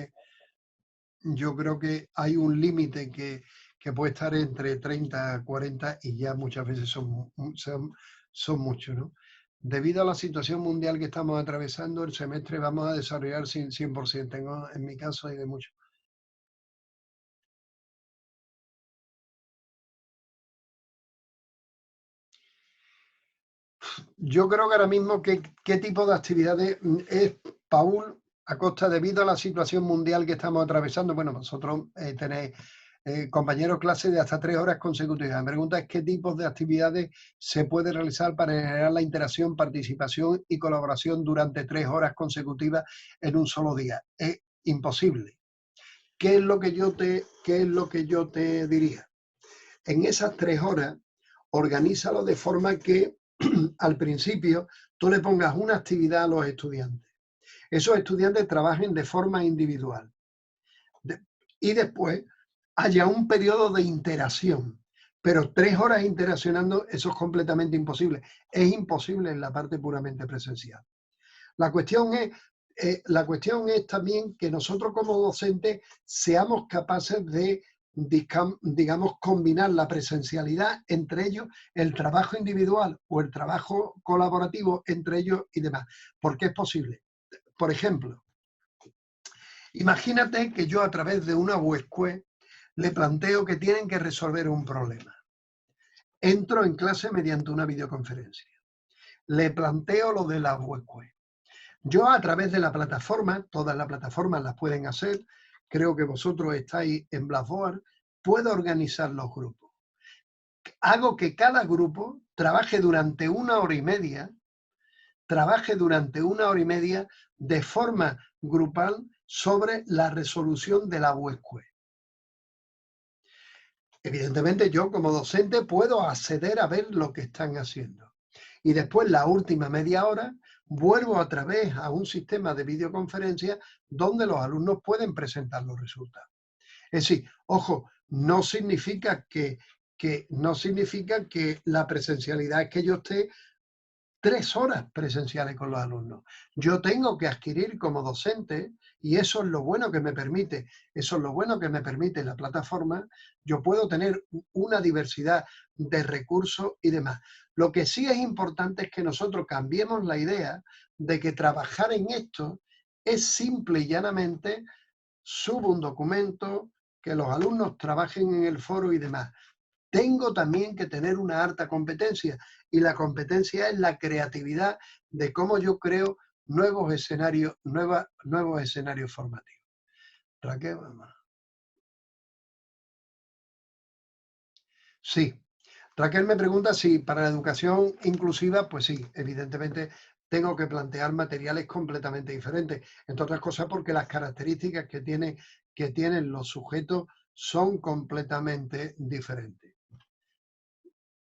que hay un límite que puede estar entre 30 40 y ya muchas veces son muchos, ¿no? Debido a la situación mundial que estamos atravesando, el semestre vamos a desarrollar 100%. Tengo en mi caso hay de mucho. Yo creo que ahora mismo, ¿qué tipo de actividades es, Paul, a costa debido a la situación mundial que estamos atravesando? Bueno, vosotros tenéis compañeros clase de hasta 3 horas consecutivas. Mi pregunta es qué tipos de actividades se puede realizar para generar la interacción, participación y colaboración durante 3 horas consecutivas en un solo día. Es imposible. ¿Qué es lo que yo te diría? En esas 3 horas, organízalo de forma que al principio tú le pongas una actividad a los estudiantes. Esos estudiantes trabajen de forma individual. Y después haya un periodo de interacción. Pero 3 horas interaccionando, eso es completamente imposible. Es imposible en la parte puramente presencial. La cuestión es también que nosotros como docentes seamos capaces de, digamos, combinar la presencialidad entre ellos, el trabajo individual o el trabajo colaborativo entre ellos y demás. Porque es posible. Por ejemplo, imagínate que yo a través de una webquest le planteo que tienen que resolver un problema. Entro en clase mediante una videoconferencia. Le planteo lo de la webquest. Yo a través de la plataforma, todas las plataformas las pueden hacer, creo que vosotros estáis en Blackboard, puedo organizar los grupos. Hago que cada grupo trabaje durante 1 hora y media, de forma grupal sobre la resolución de la webquest. Evidentemente yo como docente puedo acceder a ver lo que están haciendo. Y después la última media hora vuelvo a través a un sistema de videoconferencia donde los alumnos pueden presentar los resultados. Es decir, ojo, no significa que la presencialidad es que yo esté 3 horas presenciales con los alumnos. Yo tengo que adquirir como docente, y eso es lo bueno que me permite, la plataforma, yo puedo tener una diversidad de recursos y demás. Lo que sí es importante es que nosotros cambiemos la idea de que trabajar en esto es simple y llanamente subo un documento, que los alumnos trabajen en el foro y demás. Tengo también que tener una alta competencia y la competencia es la creatividad de cómo yo creo nuevos escenarios formativos. Raquel, vamos. Sí. Raquel me pregunta si para la educación inclusiva, pues sí, evidentemente tengo que plantear materiales completamente diferentes. Entre otras cosas porque las características que tienen los sujetos son completamente diferentes.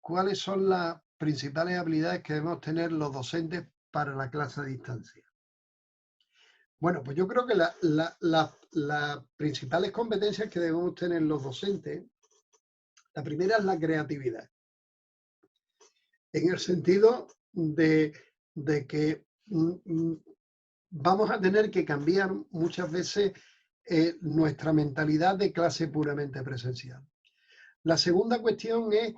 ¿Cuáles son las principales habilidades que debemos tener los docentes para la clase a distancia? Bueno, pues yo creo que las principales competencias que debemos tener los docentes, la primera es la creatividad. En el sentido de que vamos a tener que cambiar muchas veces nuestra mentalidad de clase puramente presencial. La segunda cuestión es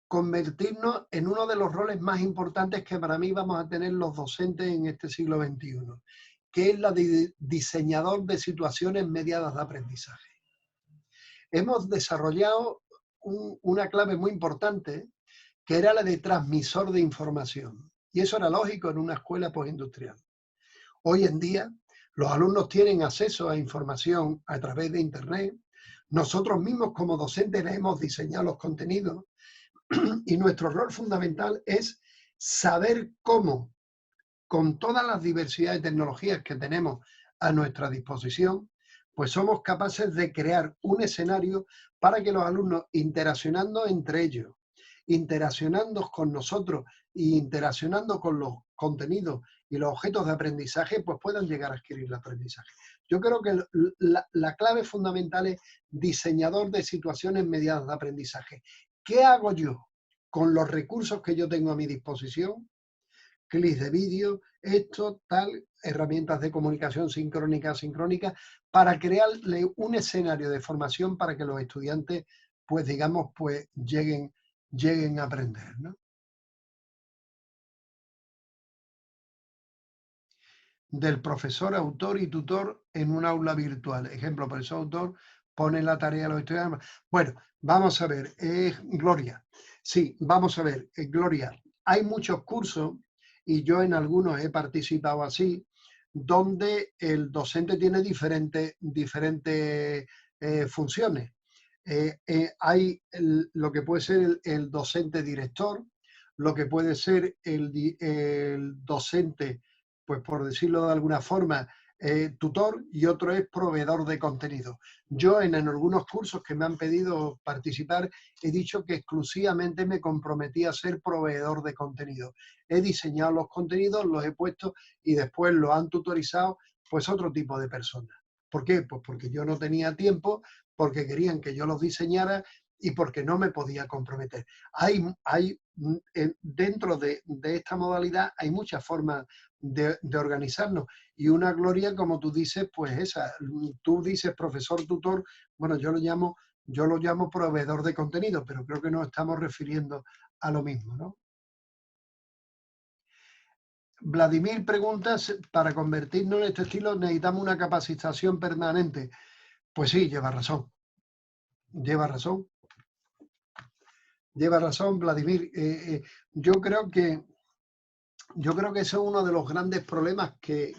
convertirnos en uno de los roles más importantes que para mí vamos a tener los docentes en este siglo XXI, que es la de diseñador de situaciones mediadas de aprendizaje. Hemos desarrollado una clave muy importante, que era la de transmisor de información. Y eso era lógico en una escuela postindustrial. Hoy en día, los alumnos tienen acceso a información a través de Internet. Nosotros mismos como docentes hemos diseñado los contenidos y nuestro rol fundamental es saber cómo, con todas las diversidad de tecnologías que tenemos a nuestra disposición, pues somos capaces de crear un escenario para que los alumnos, interaccionando entre ellos, interaccionando con nosotros e interaccionando con los contenidos y los objetos de aprendizaje, pues puedan llegar a adquirir el aprendizaje. Yo creo que la clave fundamental es diseñador de situaciones mediadas de aprendizaje. ¿Qué hago yo con los recursos que yo tengo a mi disposición? Clics de vídeo, esto, tal, herramientas de comunicación sincrónica, asincrónica, para crearle un escenario de formación para que los estudiantes, pues digamos, pues lleguen a aprender, ¿no? Del profesor, autor y tutor en un aula virtual. Ejemplo, profesor, autor, pone la tarea a los estudiantes. Bueno, vamos a ver, Gloria. Sí, vamos a ver, Gloria. Hay muchos cursos, y yo en algunos he participado así, donde el docente tiene diferentes funciones. Hay lo que puede ser el docente director, lo que puede ser el docente, pues por decirlo de alguna forma, tutor, y otro es proveedor de contenido. Yo en algunos cursos que me han pedido participar he dicho que exclusivamente me comprometí a ser proveedor de contenido. He diseñado los contenidos, los he puesto y después los han tutorizado pues otro tipo de personas. ¿Por qué? Pues porque yo no tenía tiempo, porque querían que yo los diseñara y porque no me podía comprometer. Dentro de esta modalidad hay muchas formas de organizarnos, y una, Gloria, como tú dices, pues esa, tú dices profesor tutor, bueno, yo lo llamo proveedor de contenido, pero creo que nos estamos refiriendo a lo mismo, ¿no? Vladimir pregunta, para convertirnos en este estilo necesitamos una capacitación permanente. Pues sí, lleva razón. Lleva razón. Lleva razón, Vladimir. Yo creo que ese es uno de los grandes problemas que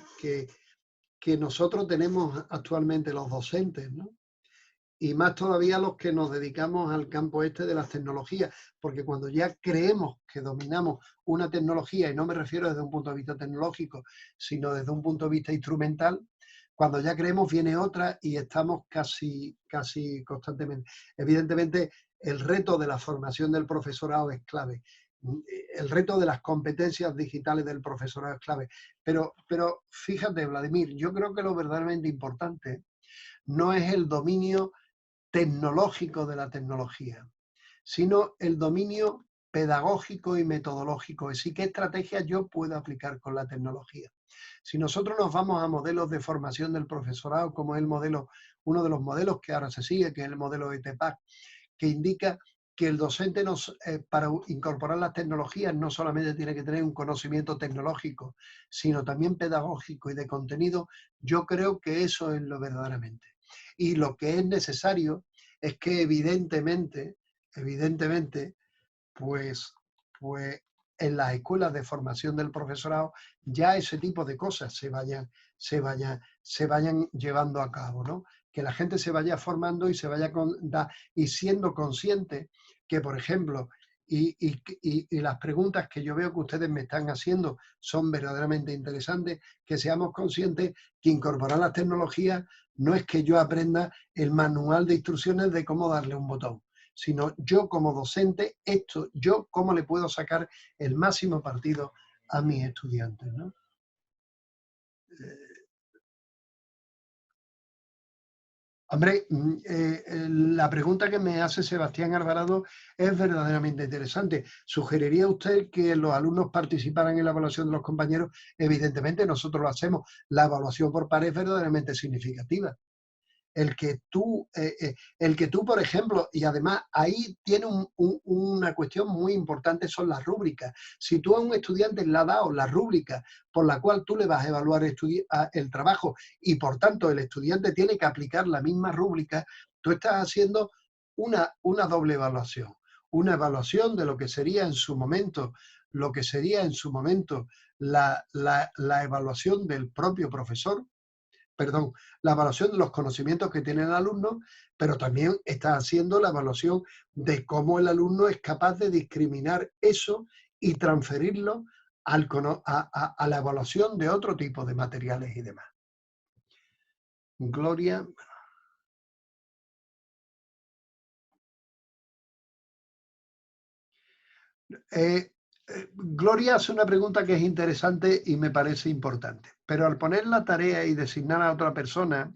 nosotros tenemos actualmente los docentes, ¿no? Y más todavía los que nos dedicamos al campo este de las tecnologías, porque cuando ya creemos que dominamos una tecnología, y no me refiero desde un punto de vista tecnológico, sino desde un punto de vista instrumental, cuando ya creemos viene otra y estamos casi constantemente. Evidentemente, el reto de la formación del profesorado es clave. El reto de las competencias digitales del profesorado es clave. Pero fíjate, Vladimir, yo creo que lo verdaderamente importante no es el dominio tecnológico de la tecnología, sino el dominio pedagógico y metodológico, es decir, qué estrategias yo puedo aplicar con la tecnología. Si nosotros nos vamos a modelos de formación del profesorado, como es uno de los modelos que ahora se sigue, que es el modelo ETPAC, que indica que el docente para incorporar las tecnologías no solamente tiene que tener un conocimiento tecnológico, sino también pedagógico y de contenido, yo creo que eso es lo verdaderamente. Y lo que es necesario es que evidentemente, pues en las escuelas de formación del profesorado ya ese tipo de cosas se vayan llevando a cabo, ¿no? Que la gente se vaya formando y se vaya y siendo consciente que, por ejemplo, y las preguntas que yo veo que ustedes me están haciendo son verdaderamente interesantes, que seamos conscientes que incorporar las tecnologías no es que yo aprenda el manual de instrucciones de cómo darle un botón, sino yo como docente, yo cómo le puedo sacar el máximo partido a mis estudiantes, ¿no? Hombre, la pregunta que me hace Sebastián Alvarado es verdaderamente interesante. ¿Sugeriría usted que los alumnos participaran en la evaluación de los compañeros? Evidentemente nosotros lo hacemos. La evaluación por pares es verdaderamente significativa. El que tú, por ejemplo, y además ahí tiene una cuestión muy importante, son las rúbricas. Si tú a un estudiante le has dado la rúbrica por la cual tú le vas a evaluar el trabajo y por tanto el estudiante tiene que aplicar la misma rúbrica, tú estás haciendo una doble evaluación. Una evaluación de lo que sería en su momento, la evaluación del propio profesor, perdón, la evaluación de los conocimientos que tiene el alumno, pero también está haciendo la evaluación de cómo el alumno es capaz de discriminar eso y transferirlo a la evaluación de otro tipo de materiales y demás. Gloria. Gloria hace una pregunta que es interesante y me parece importante, pero al poner la tarea y designar a otra persona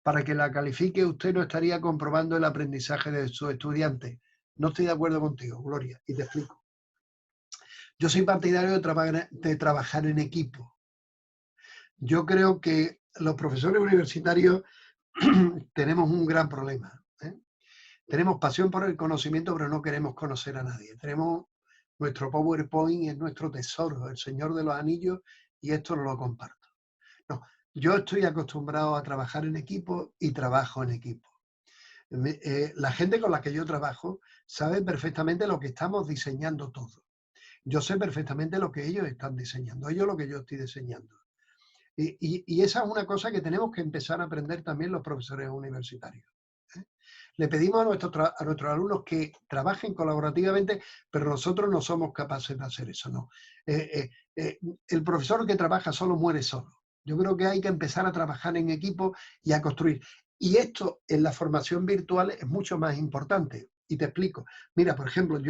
para que la califique, usted no estaría comprobando el aprendizaje de sus estudiantes. No estoy de acuerdo contigo, Gloria, y te explico. Yo soy partidario de trabajar en equipo. Yo creo que los profesores universitarios tenemos un gran problema. Tenemos pasión por el conocimiento, pero no queremos conocer a nadie. Tenemos nuestro PowerPoint, es nuestro tesoro, el Señor de los Anillos, y esto no lo comparto. No, yo estoy acostumbrado a trabajar en equipo y trabajo en equipo. La gente con la que yo trabajo sabe perfectamente lo que estamos diseñando todos. Yo sé perfectamente lo que ellos están diseñando, ellos lo que yo estoy diseñando. Y esa es una cosa que tenemos que empezar a aprender también los profesores universitarios. Le pedimos a nuestros alumnos que trabajen colaborativamente, pero nosotros no somos capaces de hacer eso, no. El profesor que trabaja solo muere solo. Yo creo que hay que empezar a trabajar en equipo y a construir. Y esto en la formación virtual es mucho más importante. Y te explico. Mira, por ejemplo,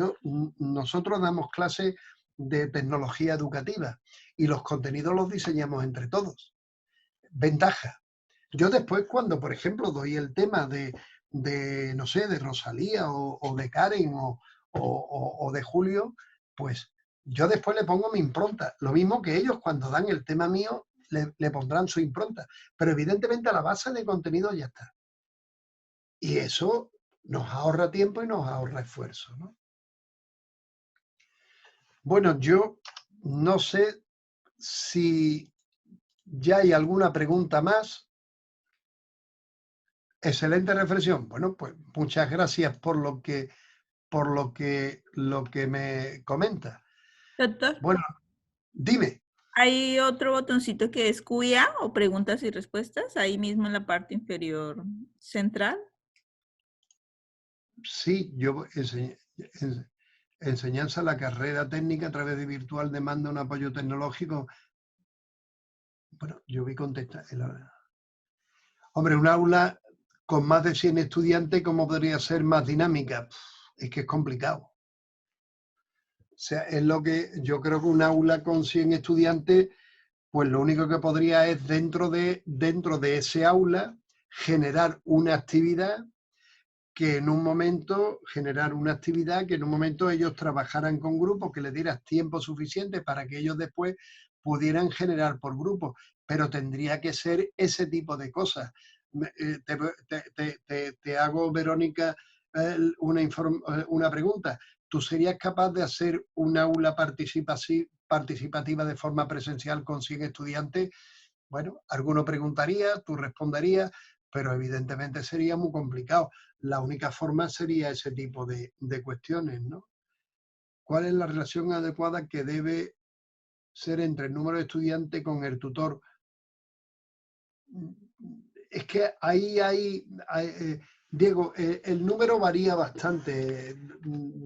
nosotros damos clases de tecnología educativa y los contenidos los diseñamos entre todos. Ventaja. Yo después cuando, por ejemplo, doy el tema no sé, de Rosalía o de Karen o de Julio, pues yo después le pongo mi impronta. Lo mismo que ellos cuando dan el tema mío le pondrán su impronta. Pero evidentemente la base de contenido ya está. Y eso nos ahorra tiempo y nos ahorra esfuerzo, ¿no? Bueno, yo no sé si ya hay alguna pregunta más. Excelente reflexión. Bueno, pues muchas gracias por lo que me comenta. Doctor. Bueno, dime. Hay otro botoncito que es QIA o preguntas y respuestas, ahí mismo en la parte inferior central. Sí, yo enseñanza la carrera técnica a través de virtual demanda un apoyo tecnológico. Bueno, yo vi contestar. Hombre, un aula con más de 100 estudiantes, ¿cómo podría ser más dinámica? Es que es complicado. O sea, es lo que yo creo que un aula con 100 estudiantes, pues lo único que podría es dentro de ese aula generar una actividad que en un momento ellos trabajaran con grupos, que les dieras tiempo suficiente para que ellos después pudieran generar por grupos, pero tendría que ser ese tipo de cosas. Te hago, Verónica, una pregunta. ¿Tú serías capaz de hacer un aula participativa de forma presencial con 100 estudiantes? Bueno, alguno preguntaría, tú responderías, pero evidentemente sería muy complicado. La única forma sería ese tipo de cuestiones, ¿no? ¿Cuál es la relación adecuada que debe ser entre el número de estudiantes con el tutor? Es que ahí hay Diego, el número varía bastante.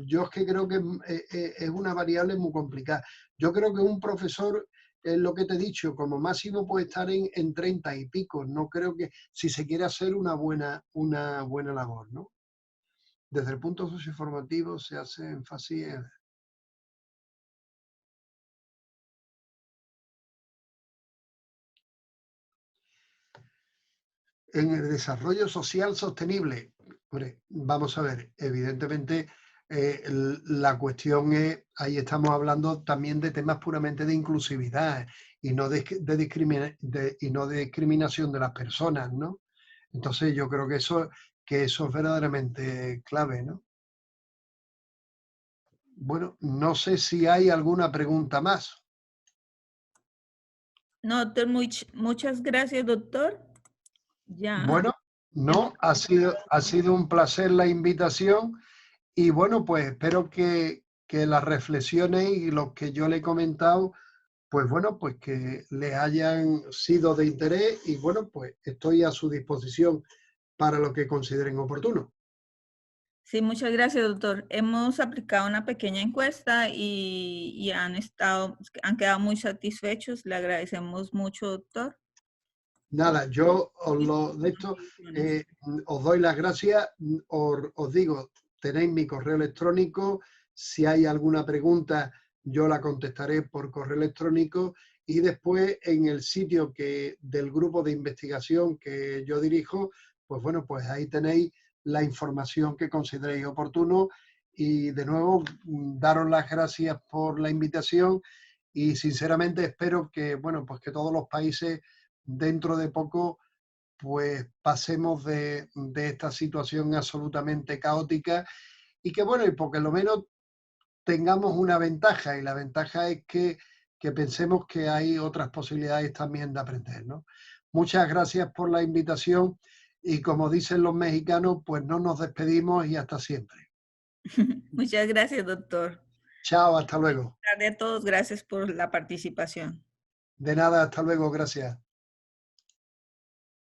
Yo es que creo que es una variable muy complicada. Yo creo que un profesor, es lo que te he dicho, como máximo puede estar en 30 y pico. No creo que si se quiere hacer una buena labor, ¿no? Desde el punto socioformativo se hace énfasis en el desarrollo social sostenible. Hombre, vamos a ver, evidentemente la cuestión es, ahí estamos hablando también de temas puramente de inclusividad y no de discriminación de las personas, ¿no? Entonces yo creo que eso es verdaderamente clave, ¿no? Bueno, no sé si hay alguna pregunta más. No, doctor, muchas gracias, doctor. Ya. Bueno, no, ha sido un placer la invitación y bueno, pues espero que las reflexiones y lo que yo le he comentado, pues bueno, pues que les hayan sido de interés y bueno, pues estoy a su disposición para lo que consideren oportuno. Sí, muchas gracias, doctor. Hemos aplicado una pequeña encuesta y han quedado muy satisfechos. Le agradecemos mucho, doctor. Nada, yo os doy las gracias, os digo, tenéis mi correo electrónico, si hay alguna pregunta yo la contestaré por correo electrónico y después en el sitio del grupo de investigación que yo dirijo, pues bueno, pues ahí tenéis la información que consideréis oportuno y de nuevo daros las gracias por la invitación y sinceramente espero que, bueno, pues que todos los países dentro de poco pues pasemos de esta situación absolutamente caótica y que bueno, y porque lo menos tengamos una ventaja y la ventaja es que pensemos que hay otras posibilidades también de aprender, ¿no? Muchas gracias por la invitación y como dicen los mexicanos, pues no nos despedimos y hasta siempre. Muchas gracias, doctor. Chao, hasta luego. Buenas tardes a todos. Gracias por la participación. De nada, hasta luego, gracias.